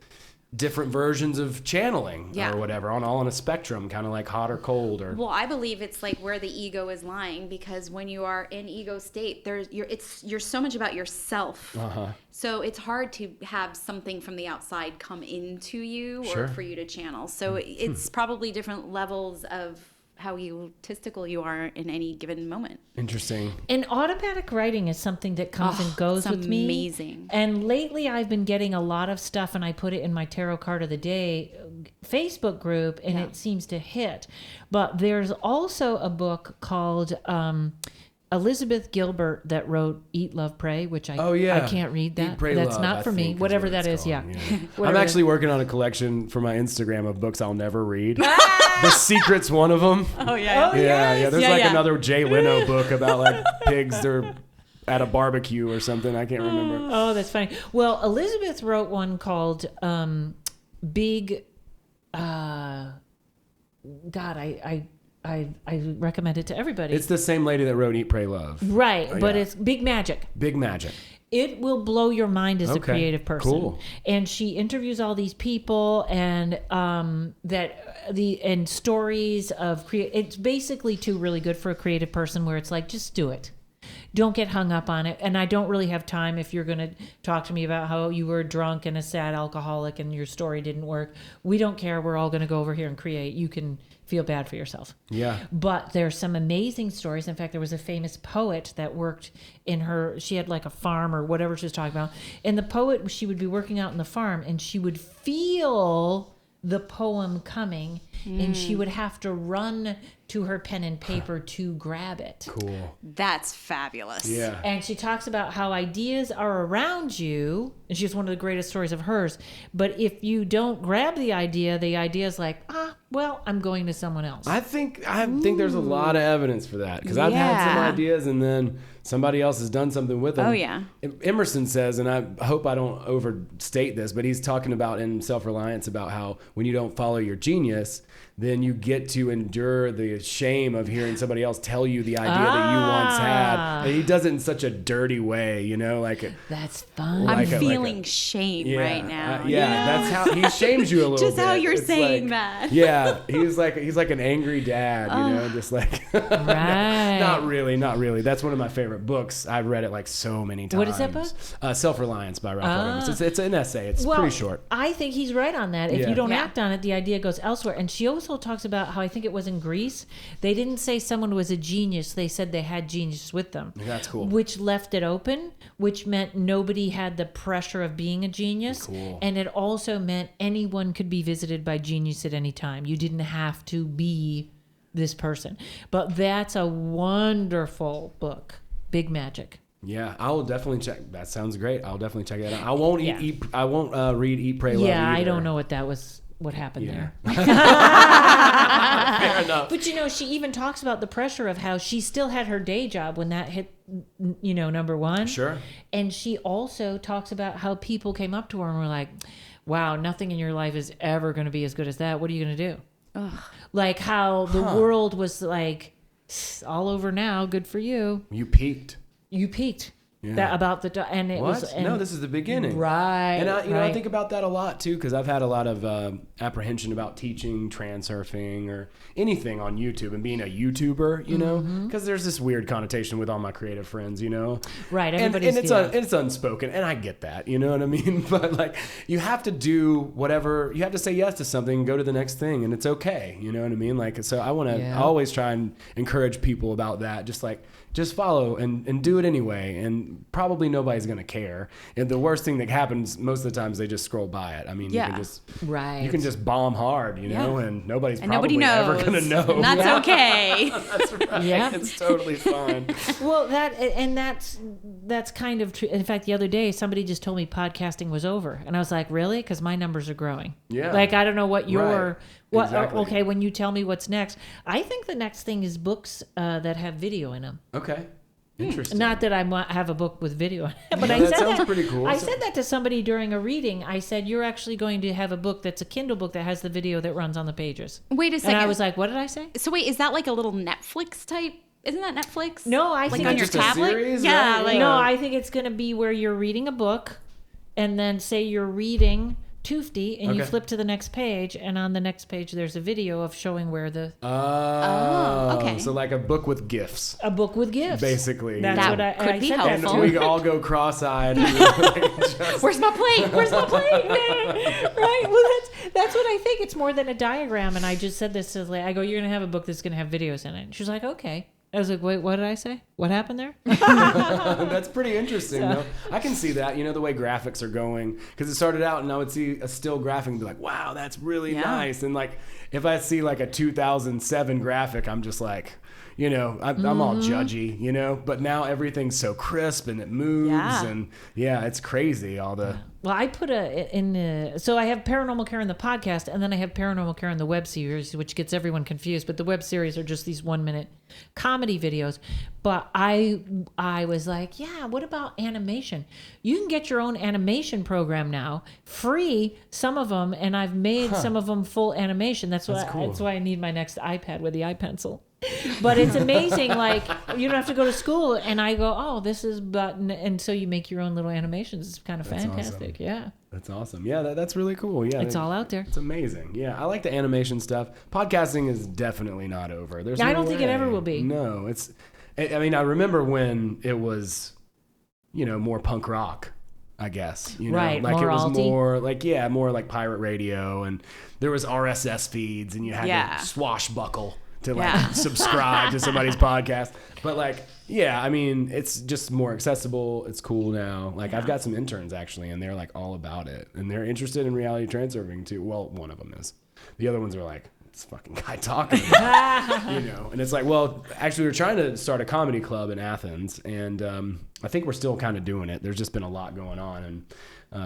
A: different versions of channeling
B: Yeah.
A: or whatever, all on a spectrum, kind of like hot or cold or.
B: Well, I believe it's like where the ego is lying, because when you are in ego state, you're so much about yourself.
A: Uh-huh.
B: So it's hard to have something from the outside come into you
A: Sure.
B: or for you to channel. So it's probably different levels of how egotistical you are in any given moment.
A: Interesting.
D: And automatic writing is something that comes and goes
B: it's
D: with me.
B: amazing.
D: And lately I've been getting a lot of stuff, and I put it in my Tarot Card of the Day Facebook group, and
B: Yeah.
D: it seems to hit. But there's also a book called Elizabeth Gilbert that wrote Eat, Love, Pray, which I can't read that.
A: Eat, Pray,
D: That's
A: Love,
D: not
A: I
D: for me.
A: think
D: Whatever
A: what
D: that
A: it's
D: is,
A: called.
D: yeah.
A: I'm
D: Whatever
A: actually working on a collection for my Instagram of books I'll never read. The Secret's one of them.
B: Oh, yeah.
A: Yeah. There's
B: Yeah,
A: like
B: yeah.
A: another Jay Leno book about like pigs or at a barbecue or something. I can't remember.
D: Oh, that's funny. Well, Elizabeth wrote one called Big. God, I recommend it to everybody.
A: It's the same lady that wrote Eat, Pray, Love.
D: Right, but
A: yeah.
D: it's Big Magic.
A: Big Magic.
D: It will blow your mind as a
A: Okay,
D: creative person.
A: cool.
D: And she interviews all these people, and stories of it's basically too really good for a creative person, where it's like, just do it. Don't get hung up on it. And I don't really have time if you're going to talk to me about how you were drunk and a sad alcoholic and your story didn't work. We don't care. We're all going to go over here and create. You can feel bad for yourself.
A: Yeah.
D: But there's some amazing stories. In fact, there was a famous poet that worked she had like a farm or whatever she was talking about. And the poet, she would be working out in the farm, and she would feel the poem coming, and she would have to run to her pen and paper to grab it.
A: Cool.
B: That's fabulous.
A: Yeah.
D: And she talks about how ideas are around you, and she's one of the greatest stories of hers. But if you don't grab the idea is like, well, I'm going to someone else.
A: I think there's a lot of evidence for that, because I've had some
B: Yeah.
A: ideas and then somebody else has done something with them.
B: Oh, yeah.
A: Emerson says, and I hope I don't overstate this, but he's talking about in Self-Reliance about how when you don't follow your genius, then you get to endure the shame of hearing somebody else tell you the idea that you once had. And he does it in such a dirty way, you know, like
D: That's fun.
A: Like
B: I'm
A: a- like
B: feeling
A: a-
B: shame right now.
A: that's how he shames you a little
B: Just
A: bit.
B: how you're
A: It's
B: saying
A: like-
B: that.
A: Yeah, he's like an angry dad, you know, just like
D: Right.
A: Not really. That's one of my favorite books. I've read it like so many times.
D: What is that book?
A: Self-Reliance by Ralph Emerson. It's an essay. It's
D: Well,
A: pretty short.
D: I think he's right on that. If
A: Yeah.
D: you don't
B: Yeah.
D: act on it, the idea goes elsewhere. And she also talks about how, I think it was in Greece, they didn't say someone was a genius. They said they had genius with them.
A: That's cool.
D: Which left it open, which meant nobody had the pressure of being a genius.
A: Cool.
D: And it also meant anyone could be visited by genius at any time. You didn't have to be this person. But that's a wonderful book. Big Magic.
A: Yeah, I will definitely check. That sounds great. I'll definitely check that out. I won't I won't read Eat, Pray, Love.
D: Yeah,
A: either.
D: I don't know what happened there.
A: Fair enough.
D: But she even talks about the pressure of how she still had her day job when that hit, number one.
A: Sure.
D: And she also talks about how people came up to her and were like, wow, nothing in your life is ever going to be as good as that. What are you going to do? Ugh. Like how the world was like, all over now. Good for you.
A: You peaked.
D: Yeah. That about the and it
A: What?
D: was
A: No, this is the beginning.
D: Right.
A: And I,
D: right.
A: I think about that a lot too, because I've had a lot of apprehension about teaching transurfing or anything on YouTube and being a YouTuber, because there's this weird connotation with all my creative friends,
D: Right.
A: And it's unspoken, and I get that, you know what I mean? But like, you have to do whatever, you have to say yes to something and go to the next thing, and it's okay, you know what I mean? Like, so I want to I always try and encourage people about that, just follow and do it anyway, and probably nobody's going to care. And the worst thing that happens most of the time is they just scroll by it. I mean, you can just bomb hard, and nobody's probably ever going to know.
B: And that's okay.
A: That's right.
D: Yeah.
A: It's totally fine.
D: Well, that's kind of true. In fact, the other day, somebody just told me podcasting was over. And I was like, really? Because my numbers are growing.
A: Yeah.
D: Like, I don't know what your...
A: Right. Exactly.
D: Okay, when you tell me what's next, I think the next thing is books that have video in them.
A: Okay. Interesting.
D: Not that I have a book with video in it, but
A: that sounds pretty cool.
D: I said that to somebody during a reading. I said, you're actually going to have a book that's a Kindle book that has the video that runs on the pages.
B: Wait a second.
D: And I was like, what did I say?
B: So wait, is that like a little Netflix type? Isn't that Netflix?
D: No, I think
B: on your
A: just a
B: tablet.
A: series,
B: Yeah,
A: right?
B: like
D: No, I think it's going to be where you're reading a book, and then say you're reading Toofty, and you flip to the next page, and on the next page there's a video of showing where the
B: okay.
A: So like a book with gifts,
D: a book with gifts,
A: basically.
D: That's what I
B: could be
D: said.
B: helpful.
A: And we all go cross-eyed.
B: Where's my plate? Where's my plate?
D: Right. Well, that's what I think. It's more than a diagram. And I just said this to I go, you're gonna have a book that's gonna have videos in it. And she's like, okay. I was like, wait, what did I say? What happened there?
A: That's pretty interesting, though. I can see that, the way graphics are going. Because it started out and I would see a still graphic and be like, wow, that's really nice. And like, if I see like a 2007 graphic, I'm just like, I'm all judgy, but now everything's so crisp and it moves and it's crazy. All the...
D: Well, I put so I have Paranormal Karen, the podcast, and then I have Paranormal Karen, the web series, which gets everyone confused. But the web series are just these 1-minute comedy videos. But I was like, what about animation? You can get your own animation program now, free, some of them, and I've made some of them full animation. That's why I need my next iPad with the iPencil. But it's amazing, like, you don't have to go to school, and I go, oh, this is button, and so you make your own little animations. It's kind of fantastic.
A: Awesome.
D: Yeah,
A: that's awesome. Yeah, that's really cool. Yeah,
D: it's all out there.
A: It's amazing. Yeah, I like the animation stuff. Podcasting is definitely not over.
D: I don't think it ever will be.
A: No, I remember when it was, more punk rock, I guess.
D: Right,
A: like
D: more
A: it was
D: alty.
A: more like pirate radio, and there was RSS feeds, and you had to swashbuckle to subscribe to somebody's podcast. But it's just more accessible. It's cool now. I've got some interns actually, and they're like all about it, and they're interested in reality transurfing too. Well, one of them is. The other ones are like, this fucking guy talking, and it's like, well, actually we're trying to start a comedy club in Athens, and I think we're still kind of doing it. There's just been a lot going on, and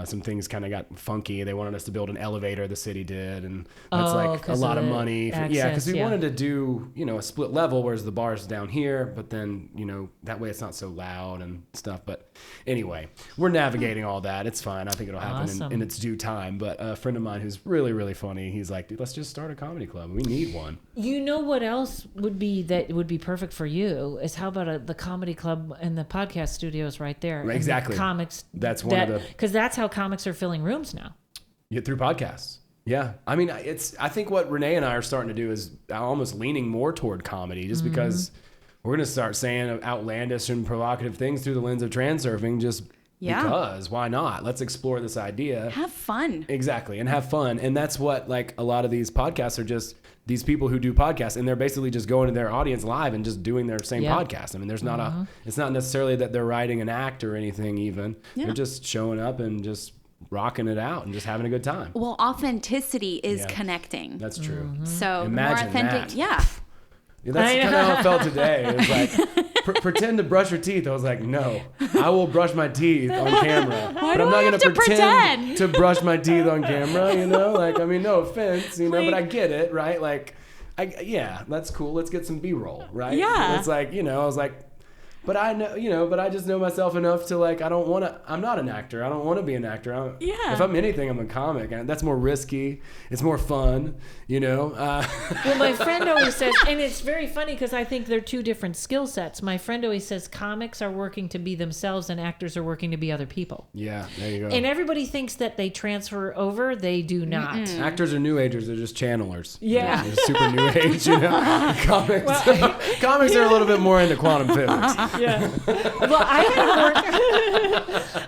A: some things kind of got funky. They wanted us to build an elevator, the city did, and that's a lot of money. Because we wanted to do, a split level, whereas the bar's down here, but then, that way it's not so loud and stuff. But anyway, we're navigating all that. It's fine. I think it'll happen in its due time. But a friend of mine who's really, really funny, he's like, dude, let's just start a comedy club. We need one.
D: You know what else would be perfect for you is how about the comedy club and the podcast studios right there.
A: Right, exactly.
D: Comics.
A: That's one of the...
D: Because that's how comics are filling rooms now.
A: Yeah, through podcasts. Yeah. I mean, I think what Renee and I are starting to do is almost leaning more toward comedy, just because we're going to start saying outlandish and provocative things through the lens of transurfing, just because. Why not? Let's explore this idea.
B: Have fun.
A: Exactly. And have fun. And that's what, a lot of these podcasts are just these people who do podcasts, and they're basically just going to their audience live and just doing their same podcast. I mean, there's not it's not necessarily that they're writing an act or anything even. Yeah. They're just showing up and just rocking it out and just having a good time.
B: Well, authenticity is connecting.
A: That's true.
B: So
A: Imagine
B: the more authentic,
A: that. That's kind of how it felt today. It was pretend to brush your teeth. I was like, no, I will brush my teeth on camera.
B: Why
A: but
B: do
A: I'm
B: I
A: not
B: have
A: going
B: to pretend?
A: to brush my teeth on camera, Like, I mean, no offense, but I get it, right? Like, yeah, that's cool. Let's get some B-roll, right?
B: Yeah.
A: It's like, I was like, but I know, but I just know myself enough to like, I'm not an actor. I don't want to be an actor.
B: Yeah.
A: If I'm anything, I'm a comic. And that's more risky. It's more fun,
D: Well, my friend always says, and it's very funny because I think they're two different skill sets. My friend always says comics are working to be themselves and actors are working to be other people.
A: Yeah, there you go.
D: And everybody thinks that they transfer over. They do not.
A: Actors are new agers. They're just channelers.
D: Yeah.
A: They're super new age, Comics are a little bit more into quantum physics.
D: Yeah. Well, I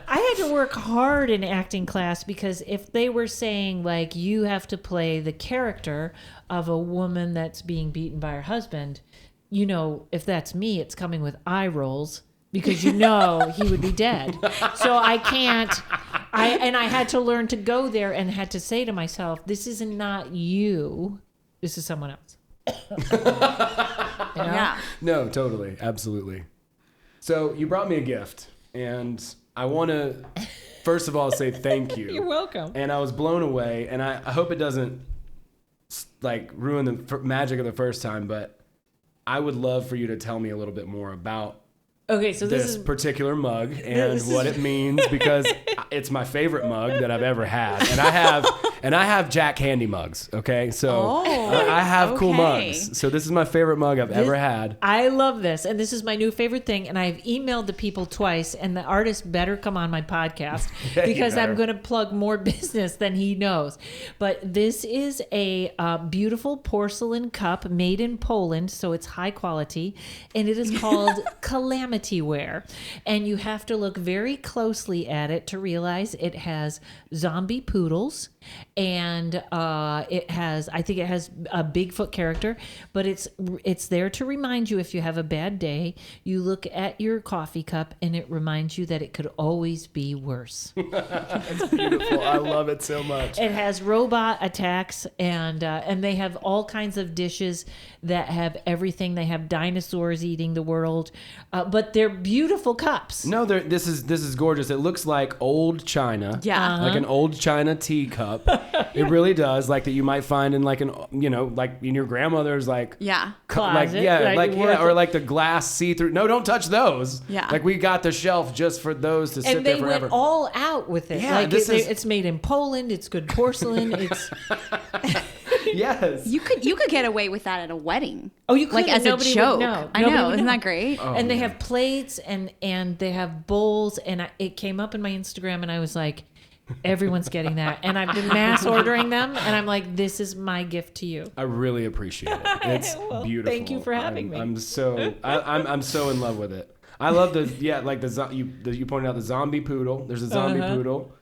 D: had to work hard in acting class because if they were saying like you have to play the character of a woman that's being beaten by her husband, if that's me, it's coming with eye rolls because he would be dead. So I can't. I had to learn to go there and had to say to myself, this is not you. This is someone else.
B: Yeah.
A: No, totally. Absolutely. So you brought me a gift, and I want to, first of all, say thank you.
D: You're welcome.
A: And I was blown away, and I hope it doesn't, like, ruin the magic of the first time, but I would love for you to tell me a little bit more about
D: Okay, so
A: this particular mug and what it means, because it's my favorite mug that I've ever had, and I have Jack Handy mugs. Okay, so I have cool mugs. So this is my favorite mug I've ever had.
D: I love this, and this is my new favorite thing. And I've emailed the people twice, and the artist better come on my podcast because I'm going to plug more business than he knows. But this is a beautiful porcelain cup made in Poland, so it's high quality, and it is called Calamity ware, and you have to look very closely at it to realize it has zombie poodles, and I think it has a Bigfoot character, but it's there to remind you if you have a bad day, you look at your coffee cup and it reminds you that it could always be worse.
A: It's beautiful. I love it so much.
D: It has robot attacks, and they have all kinds of dishes that have everything. They have dinosaurs eating the world, but they're beautiful cups.
A: No, this is gorgeous. It looks like old china.
B: Yeah.
A: Like an old china teacup. It really does. Like that you might find in like like in your grandmother's like
D: closet,
A: or like the glass see-through. No, don't touch those.
B: Yeah.
A: Like we got the shelf just for those to sit there forever.
D: And they went all out with it.
A: Yeah,
D: like it's made in Poland. It's good porcelain. It's
A: yes.
B: You could get away with that at a wedding.
D: Oh, you could,
B: like as a
D: nobody
B: joke.
D: Would know.
B: I
D: Nobody
B: know,
D: would
B: isn't
D: know.
B: that great?
A: Oh,
D: and they
A: man.
D: have plates and they have bowls, and it came up in my Instagram, and I was like, everyone's getting that, and I've been mass ordering them, and I'm like, this is my gift to you.
A: I really appreciate it. It's
D: Well,
A: beautiful.
D: thank you for having me.
A: I'm so in love with it. I love you pointed out the zombie poodle. There's a zombie poodle.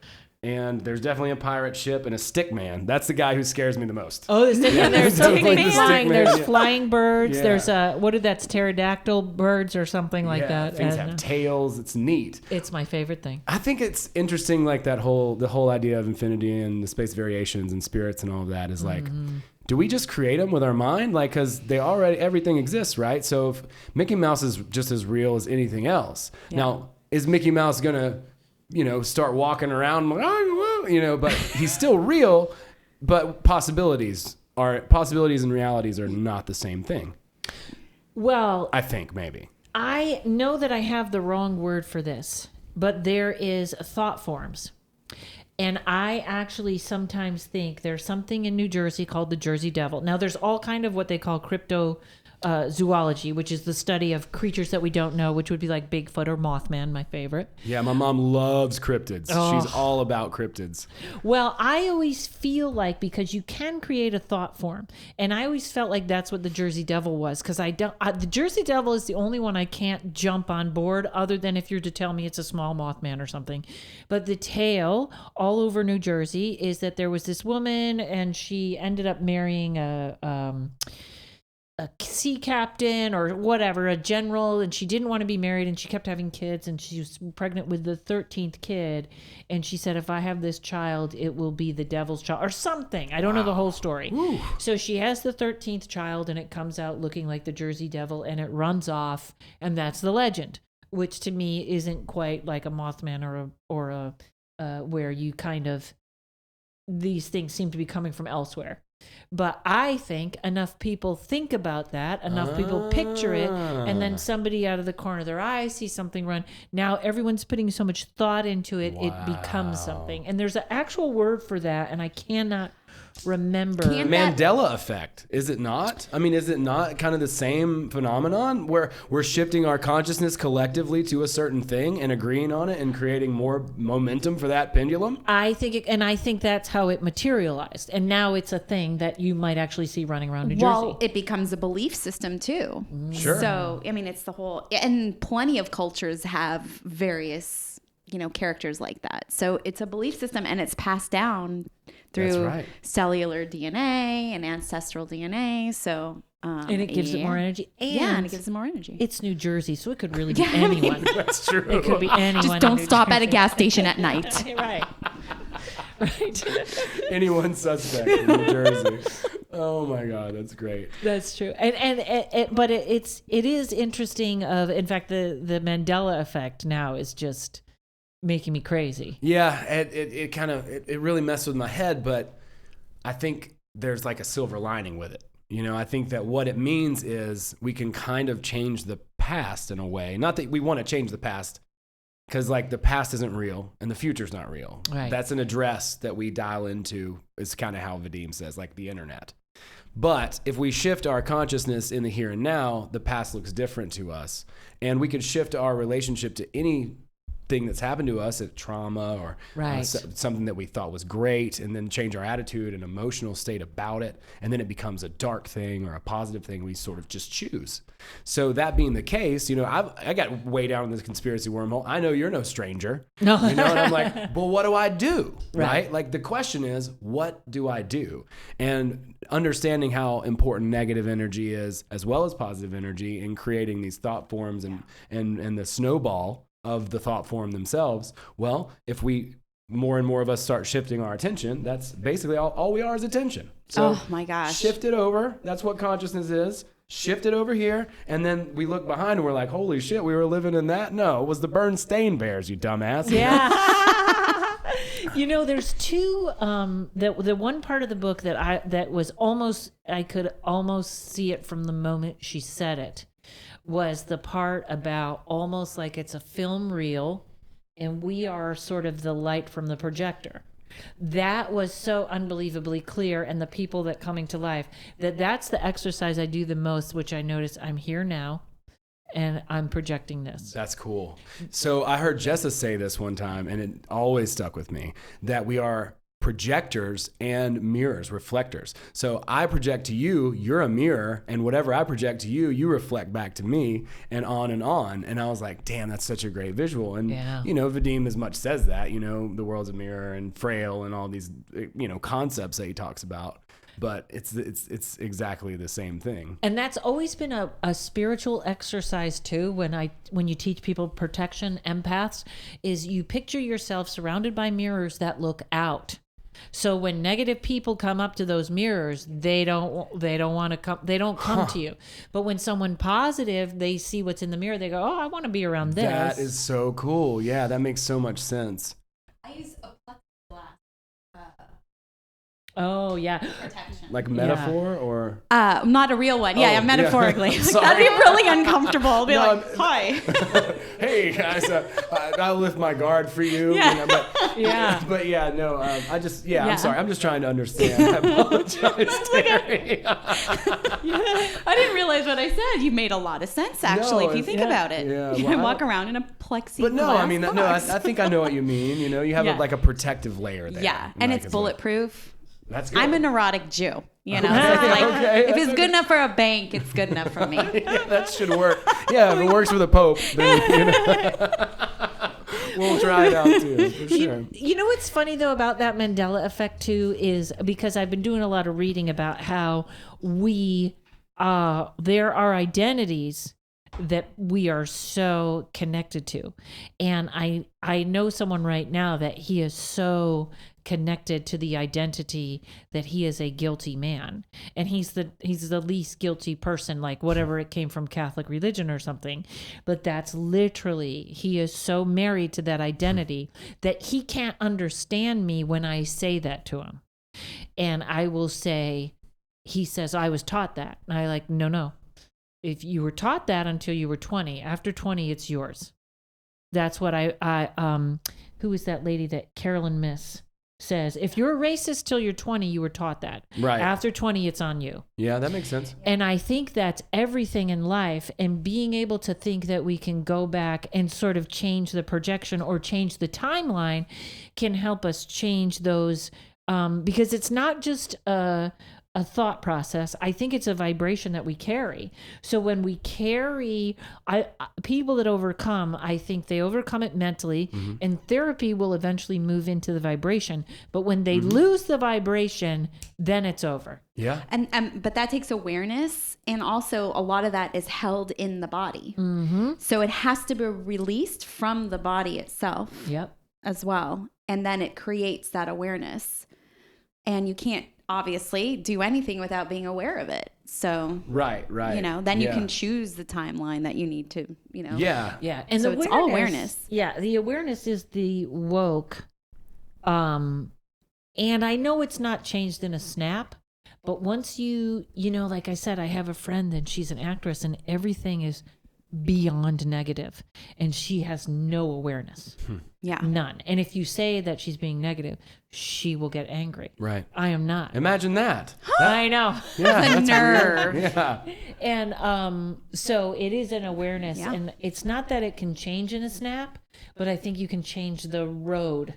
A: And there's definitely a pirate ship and a stick man. That's the guy who scares me the most.
D: Oh, the stick man. There's something
A: definitely the
D: flying.
A: stick man,
D: There's
A: yeah.
D: flying birds.
A: Yeah.
D: There's that's pterodactyl birds or something like that.
A: Things
D: And,
A: have tails. It's neat.
D: it's my favorite thing.
A: I think it's interesting, like the whole idea of infinity and the space variations and spirits and all of that is like, do we just create them with our mind? Like, because everything exists, right? So if Mickey Mouse is just as real as anything else.
B: Yeah.
A: Now, is Mickey Mouse gonna, start walking around, but he's still real. But possibilities and realities are not the same thing.
D: Well,
A: I think maybe.
D: I know that I have the wrong word for this, but there is thought forms. And I actually sometimes think there's something in New Jersey called the Jersey Devil. Now, there's all kind of what they call cryptozoology, which is the study of creatures that we don't know, which would be like Bigfoot or Mothman, my favorite.
A: Yeah, my mom loves cryptids.
D: Oh.
A: She's all about cryptids.
D: Well, I always feel like because you can create a thought form, and I always felt like that's what the Jersey Devil was, because the Jersey Devil is the only one I can't jump on board, other than if you're to tell me it's a small Mothman or something. But the tale all over New Jersey is that there was this woman, and she ended up marrying a sea captain or whatever, a general, and she didn't want to be married, and she kept having kids, and she was pregnant with the 13th kid, and she said, if I have this child, it will be the devil's child or something. I don't know the whole story. Ooh. So she has the 13th child, and it comes out looking like the Jersey Devil, and it runs off, and that's the legend, which to me isn't quite like a Mothman or a where you kind of, these things seem to be coming from elsewhere. But I think enough people think about that, enough people picture it, and then somebody out of the corner of their eye sees something run. Now everyone's putting so much thought into it, it becomes something. And there's an actual word for that, and I cannot remember.
A: Mandela effect, is it not? I mean, is it not kind of the same phenomenon where we're shifting our consciousness collectively to a certain thing and agreeing on it and creating more momentum for that pendulum?
D: I think that's how it materialized, and now it's a thing that you might actually see running around New Jersey.
B: Well, it becomes a belief system too.
A: Sure.
B: So I mean, it's the whole, and plenty of cultures have various, characters like that. So it's a belief system, and it's passed down through cellular DNA and ancestral DNA. So
D: and it gives it more energy.
B: And it gives it more energy.
D: It's New Jersey, so it could really be anyone.
A: That's true.
D: It could be anyone.
B: Just don't stop at a gas station at night.
D: Right.
A: Anyone suspect in New Jersey. Oh my God, that's great.
D: That's true. But it is interesting. In fact, the Mandela effect now is just making me crazy.
A: Yeah, it kind of really messed with my head, but I think there's like a silver lining with it. I think that what it means is we can kind of change the past in a way. Not that we want to change the past, because like the past isn't real and the future's not real.
D: Right.
A: That's an address that we dial into, is kind of how Vadim says, like the internet. But if we shift our consciousness in the here and now, the past looks different to us. And we could shift our relationship to any thing that's happened to us, at trauma or something that we thought was great, and then change our attitude and emotional state about it, and then it becomes a dark thing or a positive thing we sort of just choose. So that being the case, I got way down in this conspiracy wormhole. I know you're no stranger.
D: No.
A: And I'm like, well, what do I do? Right? Like the question is, what do I do? And understanding how important negative energy is as well as positive energy in creating these thought forms and the snowball of the thought form themselves. Well, if more and more of us start shifting our attention, that's basically all we are is attention. So
B: oh my gosh.
A: Shift it over. That's what consciousness is. Shift it over here. And then we look behind and we're like, holy shit, we were living in that? No, it was the Bernstein Bears, you dumbass.
D: Yeah. There's two, the one part of the book that was almost, I could almost see it from the moment she said it, was the part about almost like it's a film reel and we are sort of the light from the projector. That was so unbelievably clear, and the people that coming to life, that's the exercise I do the most, which I notice I'm here now and I'm projecting this.
A: That's cool. So I heard Jessa say this one time, and it always stuck with me, that we are projectors and mirrors, reflectors. So I project to you, you're a mirror, and whatever I project to you, you reflect back to me, and on and on. And I was like, damn, that's such a great visual. And Vadim as much says that, the world's a mirror and frail and all these concepts that he talks about. But it's exactly the same thing.
D: And that's always been a spiritual exercise too. When you teach people protection, empaths, is you picture yourself surrounded by mirrors that look out. So when negative people come up to those mirrors, they don't want to come. They don't come to you. But when someone positive, they see what's in the mirror. They go, "Oh, I want to be around this."
A: That is so cool. Yeah, that makes so much sense.
C: I use a plexiglass
D: Oh yeah,
C: protection.
A: Like metaphor or
B: not a real one. Yeah, metaphorically.
A: Yeah.
B: That'd be really uncomfortable. I'll be hi.
A: Hey guys, I'll lift my guard for you.
B: Yeah.
A: But yeah, no. I'm sorry. I'm just trying to understand. I apologize, Terrie.
B: I didn't realize what I said. You made a lot of sense, actually, if you think about it.
A: Yeah,
B: you walk around in a plexiglass.
A: But no, I mean, I think I know what you mean. You have like a protective layer there.
B: Yeah, and it's bulletproof.
A: That's good.
B: I'm a neurotic Jew, if it's good enough for a bank, it's good enough for me.
A: Yeah, that should work. Yeah, if it works for the Pope, then we'll try it out too, for sure.
D: You know what's funny though about that Mandela effect too is because I've been doing a lot of reading about how we there are identities that we are so connected to. And I know someone right now that he is so connected to the identity that he is a guilty man. And he's the least guilty person, like whatever it came from Catholic religion or something. But that's literally, he is so married to that identity that he can't understand me when I say that to him. And I will say, he says, I was taught that. And I like, no. If you were taught that until you were 20, after 20, it's yours. That's what who is that lady that Carolyn Miss says? If you're a racist till you're 20, you were taught that.
A: Right.
D: After 20, it's on you.
A: Yeah, that makes sense.
D: And I think that's everything in life, and being able to think that we can go back and sort of change the projection or change the timeline can help us change those, because it's not just a thought process. I think it's a vibration that we carry. So when we carry, people that overcome, I think they overcome it mentally, and therapy will eventually move into the vibration. But when they lose the vibration, then it's over.
A: Yeah.
B: And but that takes awareness, and also a lot of that is held in the body. So it has to be released from the body itself.
D: Yep.
B: As well, and then it creates that awareness, and you can't obviously do anything without being aware of it. So
A: right.
B: Then you can choose the timeline that you need to,
A: Yeah.
D: And
B: so it's all awareness.
D: Yeah, the awareness is the woke. And I know it's not changed in a snap, but once like I said, I have a friend and she's an actress, and everything is beyond negative, and she has no awareness.
B: Yeah.
D: None. And if you say that she's being negative, she will get angry.
A: Right.
D: I am not.
A: Imagine that.
D: I know.
A: Yeah.
B: The nerve.
A: Weird. Yeah.
D: And so it is an awareness,
B: Yeah.
D: and it's not that it can change in a snap, but I think you can change the road.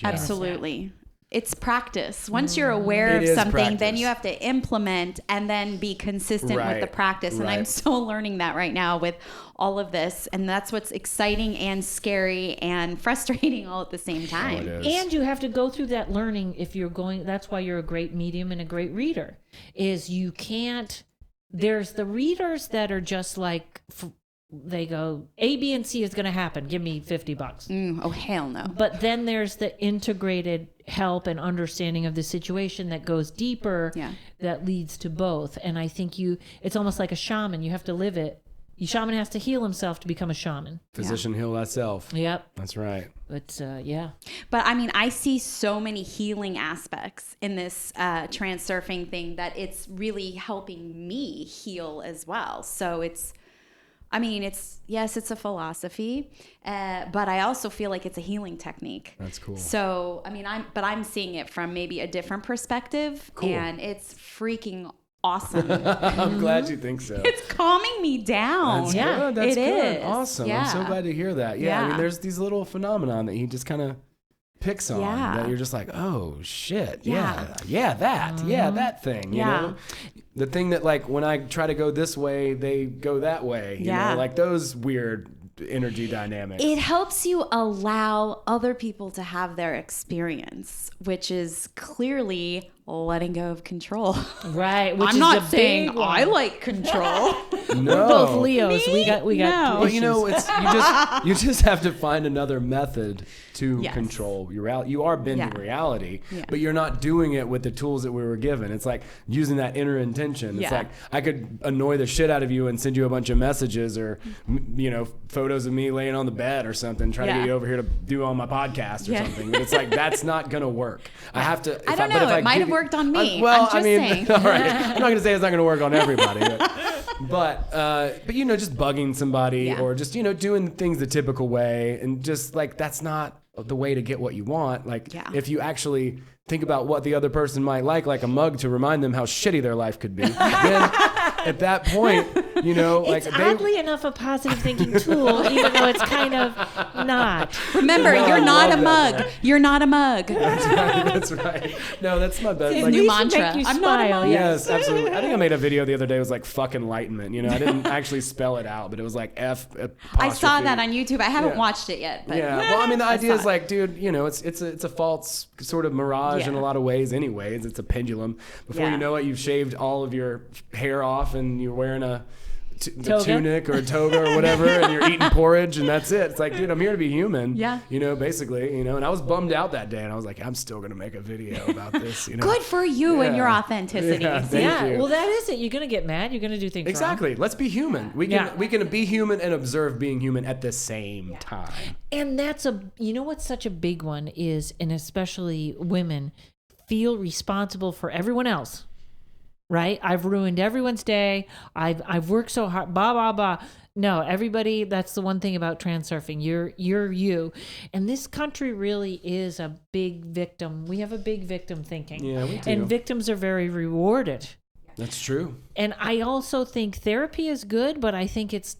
A: Yeah.
B: Absolutely. It's practice. Once you're aware
A: It
B: of
A: is
B: something,
A: practice.
B: then you have to implement and then be consistent with the practice. And I'm
A: Right.
B: so learning that right now with all of this. And that's what's exciting and scary and frustrating all at the same time.
A: it is.
D: And you have to go through that learning if you're going. That's why you're a great medium and a great reader. Is you can't. There's the readers that are just like, they go, A, B, and C is going to happen. Give me $50.
B: Oh, hell no.
D: But then there's the integrated help and understanding of the situation that goes deeper, that leads to both. And I think it's almost like a shaman. You have to live it. The shaman has to heal himself to become a shaman.
A: Physician heal thyself.
D: Yep.
A: That's right.
D: But yeah.
B: But I mean, I see so many healing aspects in this transurfing thing that it's really helping me heal as well. So it's a philosophy, but I also feel like it's a healing technique.
A: That's cool.
B: So, I'm seeing it from maybe a different perspective, and it's freaking awesome.
A: I'm glad you think so.
B: It's calming me down.
A: That's
D: Yeah,
A: good. That's
B: it
A: good.
B: is.
A: Awesome.
B: Yeah.
A: I'm so glad to hear that. Yeah. I
B: Yeah.
A: mean, there's these little phenomenon that he just kind of picks on that you're just like, oh shit. Yeah. Yeah. That. Yeah. That thing, you know? The thing that, like, when I try to go this way, they go that way. You know? Like those weird energy dynamics.
B: It helps you allow other people to have their experience, which is clearly letting go of control.
D: Right. Which
B: I'm
D: is
B: not
D: the
B: saying
D: big one.
B: I like control.
A: No.
D: We're both Leos. We got.
B: No.
A: Well, you know, it's you just have to find another method to control your reality. You are bending reality, but you're not doing it with the tools that we were given. It's like using that inner intention. It's like I could annoy the shit out of you and send you a bunch of messages or photos of me laying on the bed or something, trying to get you over here to do on my podcast or something. But it's like that's not gonna work. I have to.
B: I don't know. It might have worked on me.
A: Well,
B: I'm just saying.
A: all right. I'm not gonna say it's not gonna work on everybody. But just bugging somebody or just doing things the typical way, and just like that's not the way to get what you want. Like if you actually think about what the other person might like a mug to remind them how shitty their life could be, then at that point,
D: it's oddly enough a positive thinking tool, even though it's kind of not.
B: Remember, you're not a mug. You're not a mug.
A: That's right. No, that's my best.
B: His
A: Like,
B: new
D: At least
B: mantra.
D: make you
B: I'm not a
D: smile.
B: mug.
A: yes, absolutely. I think I made a video the other day. It was like fuck enlightenment. I didn't actually spell it out, but it was like F.
B: I saw that on YouTube. I haven't watched it yet. But
A: Yeah, well, I mean, the idea is like, dude, it's a false sort of mirage in a lot of ways. Anyways, it's a pendulum. Before you know it, you've shaved all of your hair off off and you're wearing a
D: Toga?
A: tunic or a toga or whatever, and you're eating porridge, and that's it. It's like, dude, I'm here to be human.
B: Yeah.
A: Basically, and I was bummed out that day, and I was like, I'm still gonna make a video about this.
B: Good for you and your
A: Yeah.
B: authenticity.
A: Yeah, thank you.
D: Well, that is it. You're gonna get mad. You're gonna do things
A: Exactly.
D: wrong.
A: Let's be human. We can be human and observe being human at the same time.
D: And that's what's such a big one is, and especially women feel responsible for everyone else. Right? I've ruined everyone's day. I've worked so hard. Blah blah blah. No, everybody. That's the one thing about transurfing. You're you, and this country really is a big victim. We have a big victim thinking.
A: Yeah, we do.
D: And victims are very rewarded.
A: That's true.
D: And I also think therapy is good, but I think it's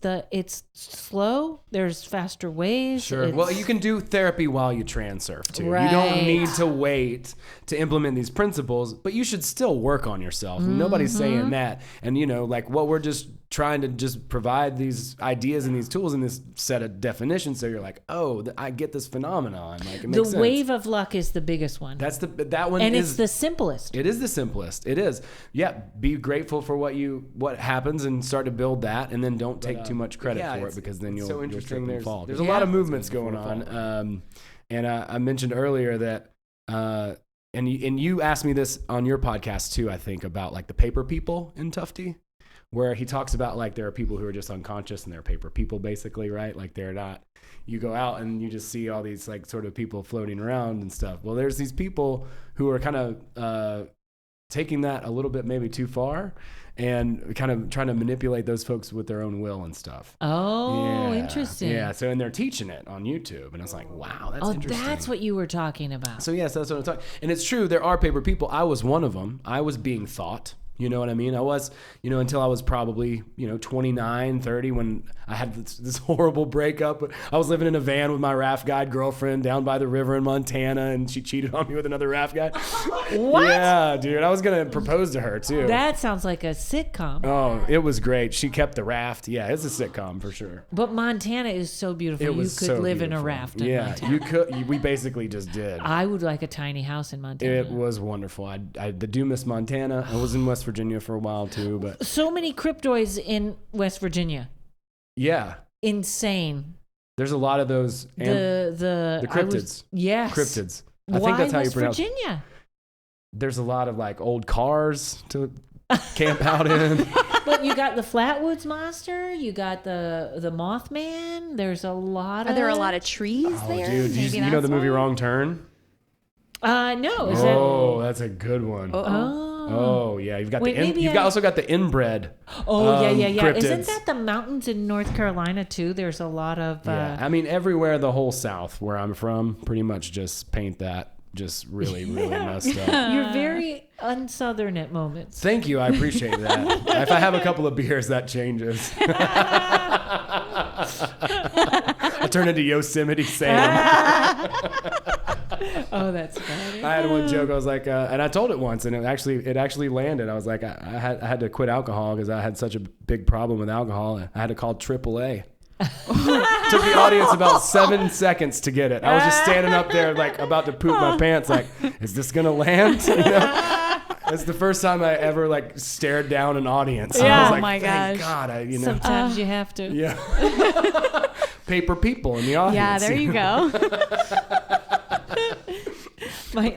D: slow. There's faster ways.
A: Sure.
D: It's-
A: Well, you can do therapy while you transurf too. You
D: Right.
A: don't need to wait to implement these principles, but you should still work on yourself. Nobody's saying that. And like what we're just trying to just provide these ideas and these tools in this set of definitions, so you're like, oh, I get this phenomenon. Like it makes
D: the
A: sense.
D: wave of luck is the biggest one.
A: That one
D: and
A: is
D: it's the simplest.
A: It is the simplest. It is. Yeah. Be grateful for what happens and start to build that, and then don't take too much credit for it, because then you'll
E: so interesting.
A: You'll fall. There's
D: Yeah.
A: a lot of movements going on. And I mentioned earlier that and you asked me this on your podcast too, I think, about like the paper people in Tufty, where he talks about like there are people who are just unconscious and they're paper people basically, right? Like they're not. You go out and you just see all these like sort of people floating around and stuff. Well, there's these people who are kind of taking that a little bit maybe too far, and kind of trying to manipulate those folks with their own will and stuff.
D: Oh,
A: Yeah.
D: interesting.
A: Yeah. So, and they're teaching it on YouTube, and I was like, wow, that's
D: Oh,
A: interesting.
D: that's what you were talking about.
A: So yes, that's what I'm talking. And it's true, there are paper people. I was one of them. I was being thought. You know what I mean? I was, until I was probably, 29, 30, when I had this horrible breakup. I was living in a van with my raft guide girlfriend down by the river in Montana, and she cheated on me with another raft guide.
D: What?
A: Yeah, dude. I was going to propose to her, too.
D: That sounds like a sitcom.
A: Oh, it was great. She kept the raft. Yeah, it's a sitcom for sure.
D: But Montana is so beautiful.
A: It
D: You
A: was
D: could
A: so
D: live in a
A: beautiful.
D: raft in
A: Yeah,
D: Montana.
A: you could. We basically just did.
D: I would like a tiny house in Montana.
A: It was wonderful. I do miss Montana. I was in West Virginia for a while too, but
D: So many cryptoids in West Virginia.
A: yeah,
D: Insane.
A: there's a lot of those.
D: The
A: cryptids.
D: Yes.
A: Cryptids. I
D: Why
A: think that's how you
D: West
A: pronounce.
D: Virginia?
A: There's a lot of like old cars to camp out in.
D: But you got the Flatwoods Monster. You got the Mothman. There's a lot of.
B: Are there a lot of trees
A: Oh,
B: there?
A: dude,
B: Maybe
A: you know the
B: that's
A: movie
B: why.
A: Wrong Turn?
D: No. Is
A: Oh, that's a good one.
D: that? Oh.
A: Oh yeah, you've got
D: Wait, maybe
A: you've also got the inbred.
D: Oh yeah.
A: cryptids.
D: Isn't that the mountains in North Carolina too? There's a lot of.
A: Yeah, I mean everywhere the whole South where I'm from, pretty much just paint that just really messed up.
D: You're very unsouthern at moments.
A: Thank you, I appreciate that. If I have a couple of beers, that changes. I turn into Yosemite Sam.
D: Oh, that's funny.
A: I had one joke. I was like, and I told it once, and it actually landed. I was like, I had to quit alcohol because I had such a big problem with alcohol. I had to call AAA. Took the audience about 7 seconds to get it. I was just standing up there like about to poop my pants. Like, is this gonna land? It's the first time I ever like stared down an audience.
D: Yeah.
A: I was
B: Oh
A: like,
B: my
A: thank
B: gosh.
A: God,
D: Sometimes you have to.
A: yeah. Paper people in the audience.
B: Yeah, there you go.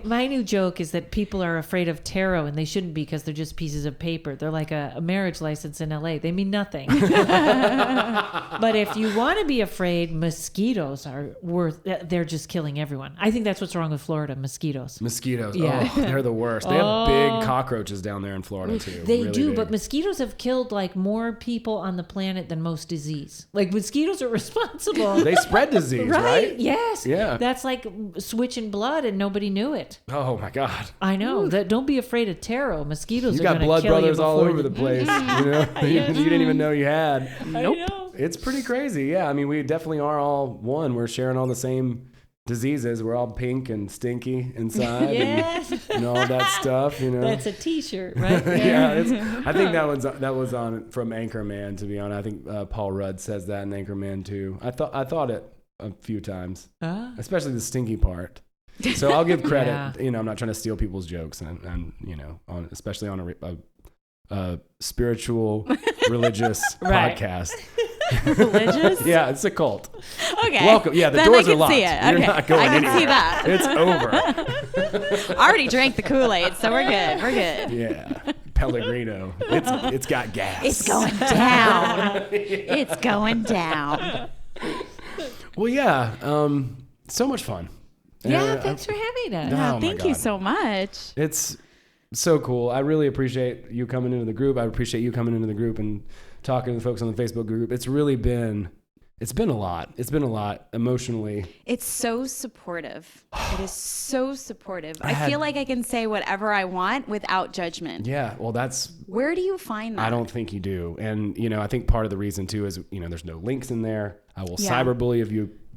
D: My new joke is that people are afraid of tarot, and they shouldn't be because they're just pieces of paper. They're like a marriage license in LA. They mean nothing. But if you want to be afraid, mosquitoes are they're just killing everyone. I think that's what's wrong with Florida, mosquitoes.
A: Mosquitoes.
D: Yeah.
A: Oh, they're the worst. They have big cockroaches down there in Florida too.
D: They
A: Really
D: do,
A: big.
D: but mosquitoes have killed like more people on the planet than most disease. Like mosquitoes are responsible.
A: They spread disease, right?
D: Yes.
A: Yeah.
D: That's like switching blood, and nobody knew it.
A: Oh my God.
D: I know. That. Don't be afraid of tarot. Mosquitoes
A: You
D: are
A: got
D: going to
A: blood
D: kill
A: brothers
D: you
A: all
D: before
A: over the place. You didn't even know you had.
D: Nope.
A: It's pretty crazy. Yeah, I mean, we definitely are all one. We're sharing all the same diseases. We're all pink and stinky inside,
D: Yes.
A: and all that stuff.
D: That's a T-shirt, right?
A: Yeah, I think that was on from Anchorman. To be honest, I think Paul Rudd says that in Anchorman too. I thought it a few times, especially the stinky part. So I'll give credit.
D: Yeah.
A: I'm not trying to steal people's jokes, and especially on spiritual, religious
D: Right.
A: podcast.
B: Religious?
A: Yeah, it's a cult.
B: Okay.
A: Welcome. Yeah, the
B: Then
A: doors
B: I
A: are
B: can
A: locked.
B: see it.
A: You're
B: Okay.
A: not going
B: I can
A: anywhere.
B: see that.
A: It's over.
B: I already drank the Kool-Aid, so we're good. We're good.
A: Yeah, Pellegrino. It's got gas.
B: It's going down. It's going down.
A: Well, yeah. So much fun.
D: Yeah, thanks for having us.
A: Oh, my
B: Thank you
A: God.
B: so much.
A: It's so cool. I really appreciate you coming into the group. I appreciate you coming into the group and talking to the folks on the Facebook group. It's been a lot. It's been a lot emotionally.
B: It's so supportive. It is so supportive. I feel like I can say whatever I want without judgment.
A: Yeah. Well, that's,
B: Where do you find that?
A: I don't think you do. And, I think part of the reason too is, there's no links in there. I will
B: Yeah.
A: cyberbully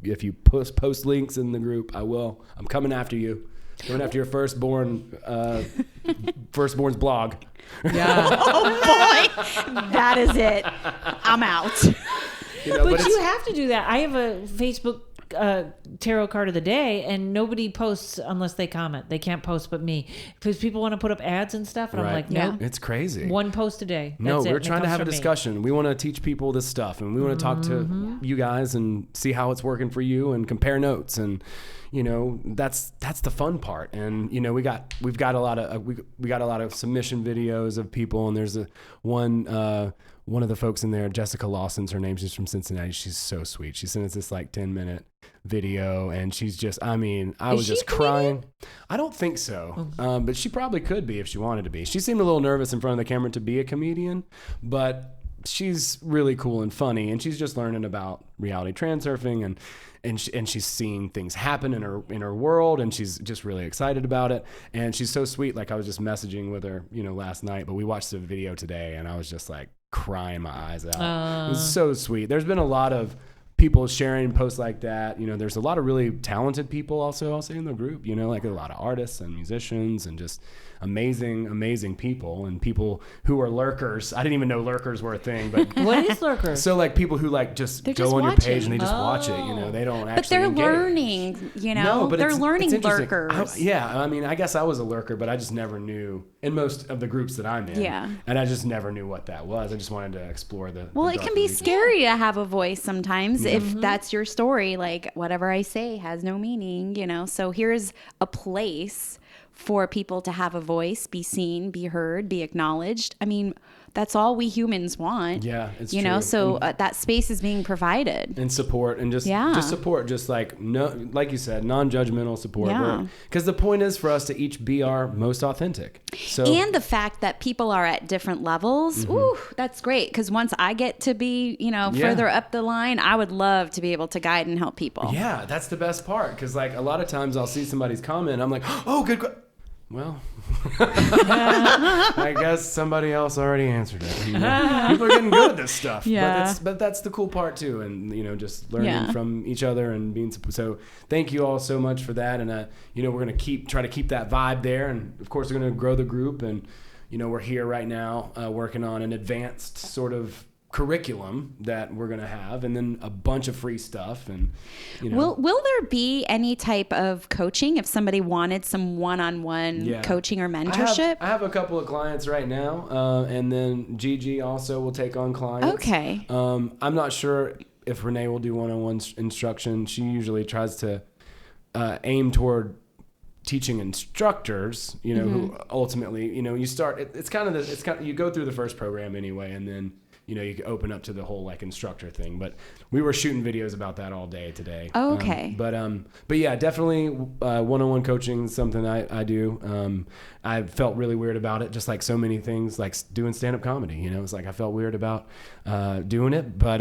A: if you post links in the group. I will. I'm coming after you. Coming after your firstborn's blog.
D: Yeah.
B: Oh boy, that is it. I'm out.
D: But you have to do that. I have a Facebook tarot card of the day, and nobody posts unless they comment. They can't post but me, because people want to put up ads and stuff, and I'm like,
B: Yeah.
D: nope.
A: It's crazy.
D: One post a day.
A: No,
D: That's it,
A: we're
D: and it
A: trying to
D: comes
A: have a
D: from me.
A: discussion. We want to teach people this stuff, and we want to talk to you guys and see how it's working for you and compare notes. And that's the fun part. And we've got a lot of submission videos of people, and there's one of the folks in there, Jessica Lawson's her name. She's from Cincinnati. She's so sweet. She sent us this 10-minute video, and she's just, I was
D: she
A: just
D: a comedian?
A: crying. I don't think so, but she probably could be if she wanted to be. She seemed a little nervous in front of the camera to be a comedian, but she's really cool and funny, and she's just learning about reality transurfing, and she's seeing things happen in her world, and she's just really excited about it, and she's so sweet. I was just messaging with her, last night, but we watched the video today, and I was just crying my eyes out. It was so sweet. There's been a lot of people sharing posts like that. There's a lot of really talented people also, I'll say, in the group, a lot of artists and musicians and just amazing people, and people who are lurkers. I didn't even know lurkers were a thing, but
D: What is lurker?
A: so people who just
B: They're
A: go
B: just
A: on your
B: watching.
A: page and they just watch it, they don't actually
B: But they're
A: engage.
B: learning,
A: No, but
B: they're
A: it's
B: learning
A: interesting.
B: lurkers.
A: I guess I was a lurker, but I just never knew in most of the groups that I'm in.
B: Yeah.
A: And I just never knew what that was. I just wanted to explore the
B: Well, it
A: darker
B: can be
A: regions.
B: scary to have a voice sometimes if that's your story. Whatever I say has no meaning, So here's a place for people to have a voice, be seen, be heard, be acknowledged. That's all we humans want.
A: Yeah, it's true.
B: So that space is being provided.
A: And support, and just support, no, like you said, non-judgmental support.
B: Yeah.
A: Because the point is for us to each be our most authentic. So
B: And the fact that people are at different levels, ooh, that's great. Because once I get to be, further up the line, I would love to be able to guide and help people.
A: yeah, that's the best part. Because a lot of times I'll see somebody's comment, I'm like, oh, good. Well, I guess somebody else already answered it. People are getting good at this stuff.
B: Yeah.
A: But that's the cool part too, and just learning from each other and being so. Thank you all so much for that, and we're gonna try to keep that vibe there, and of course we're gonna grow the group, and we're here right now working on an advanced sort of curriculum that we're going to have, and then a bunch of free stuff. And
B: will there be any type of coaching if somebody wanted some one-on-one coaching or mentorship?
A: I have a couple of clients right now, and then Gigi also will take on clients.
B: Okay.
A: I'm not sure if Renee will do one-on-one instruction. She usually tries to aim toward teaching instructors, who ultimately, you start, it's kind of you go through the first program anyway, and then you can open up to the whole instructor thing. But we were shooting videos about that all day today.
B: Oh, okay.
A: But yeah, definitely one-on-one coaching is something I do. I felt really weird about it, just like so many things, like doing stand-up comedy. It's I felt weird about doing it, but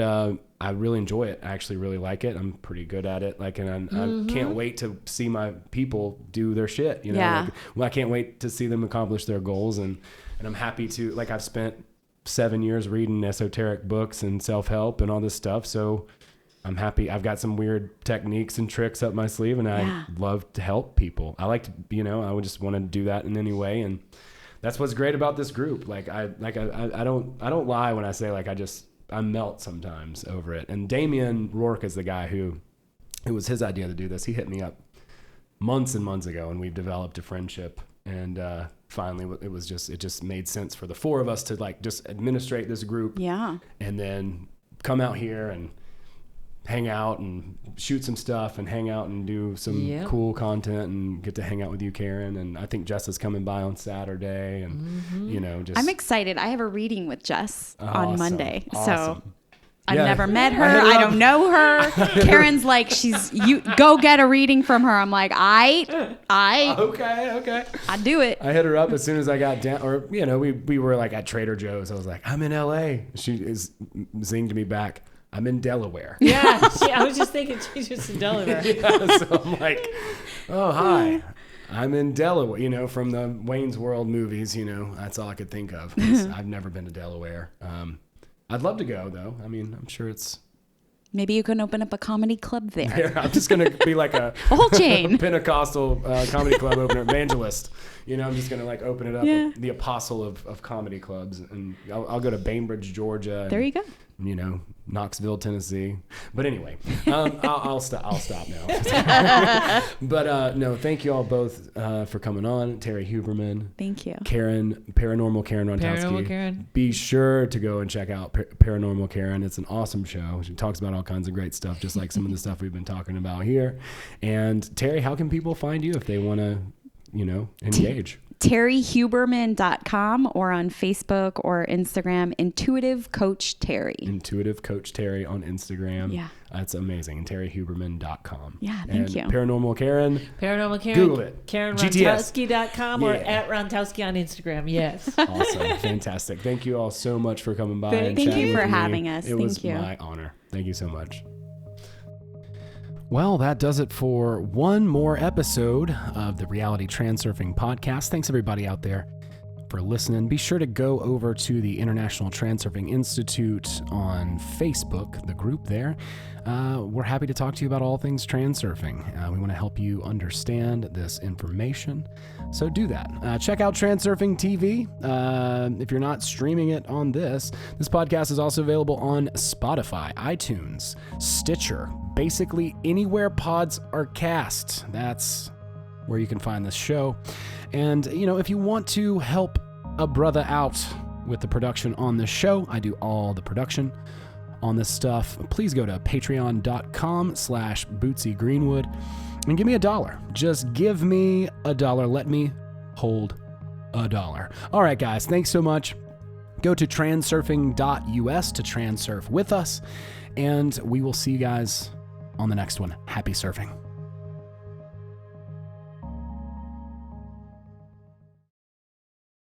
A: I really enjoy it. I actually really like it. I'm pretty good at it. I can't wait to see my people do their shit. I can't wait to see them accomplish their goals, and I'm happy to. I've spent 7 years reading esoteric books and self-help and all this stuff. So I'm happy. I've got some weird techniques and tricks up my sleeve, and I love to help people. I like to, I would just want to do that in any way. And that's what's great about this group. I don't lie when I say I melt sometimes over it. And Damian Rourke is the guy who it was his idea to do this. He hit me up months and months ago, and we've developed a friendship. And finally it just made sense for the four of us to like just administrate this group.
B: Yeah.
A: And then come out here and hang out and shoot some stuff and hang out and do some cool content and get to hang out with you, Karen. And I think Jess is coming by on Saturday and, you know, just.
B: I'm excited. I have a reading with Jess on
A: Awesome.
B: Monday. So
A: Awesome.
B: I've
A: Yeah.
B: never met her.
A: I hit her
B: I
A: up.
B: don't know her. Karen's like, you go get a reading from her. I'm like, I
A: Okay.
B: do it.
A: I hit her up as soon as I got down, or, you know, we were like at Trader Joe's. I was like, I'm in LA. She zinged me back, I'm in Delaware.
D: Yeah, I was just thinking she's just in Delaware.
A: Yeah, so I'm like, oh, hi. I'm in Delaware, you know, from the Wayne's World movies, you know, that's all I could think of. 'Cause I've never been to Delaware. I'd love to go, though. I mean, I'm sure it's...
B: Maybe you can open up a comedy club there.
A: I'm just going to be like a
B: whole chain.
A: Pentecostal comedy club opener, evangelist. You know, I'm just going to like open it up,
B: Yeah.
A: the apostle of comedy clubs. And I'll go to Bainbridge, Georgia.
B: There you go.
A: You know, Knoxville, Tennessee. But anyway, I'll stop now. But no, thank you all both for coming on. Terrie Huberman.
B: Thank you.
A: Karen, Paranormal Karen Rontowski.
D: Paranormal Karen.
A: Be sure to go and check out Paranormal Karen. It's an awesome show. She talks about all kinds of great stuff, just like some of the stuff we've been talking about here. And Terrie, how can people find you if they want to, you know, engage?
B: TerrieHuberman.com or on Facebook or Instagram, Intuitive Coach Terrie.
A: Intuitive Coach Terrie on Instagram.
B: Yeah.
A: That's amazing. TerrieHuberman.com.
B: Yeah, thank you.
A: Paranormal Karen.
D: Paranormal Karen.
A: Google it.
D: KarenRontowski.com or
A: Yeah.
D: at Rontowski on Instagram. Yes.
A: Awesome. Fantastic. Thank you all so much for coming by. and
B: Thank
A: chatting
B: you for
A: with me.
B: having us.
A: It
B: Thank
A: was
B: you.
A: my honor. Thank you so much. Well, that does it for one more episode of the Reality Transurfing podcast. Thanks everybody out there for listening. Be sure to go over to the International Transurfing Institute on Facebook, the group there. We're happy to talk to you about all things transurfing. We want to help you understand this information. So do that. Check out TransurfingTV. If you're not streaming it on this podcast is also available on Spotify, iTunes, Stitcher, basically anywhere pods are cast. That's where you can find this show. And, you know, if you want to help a brother out with the production on this show, I do all the production on this stuff. Please go to patreon.com/BootsyGreenwood and give me $1. Just give me $1. Let me hold $1. All right, guys. Thanks so much. Go to transurfing.us to transurf with us, and we will see you guys on the next one. Happy surfing.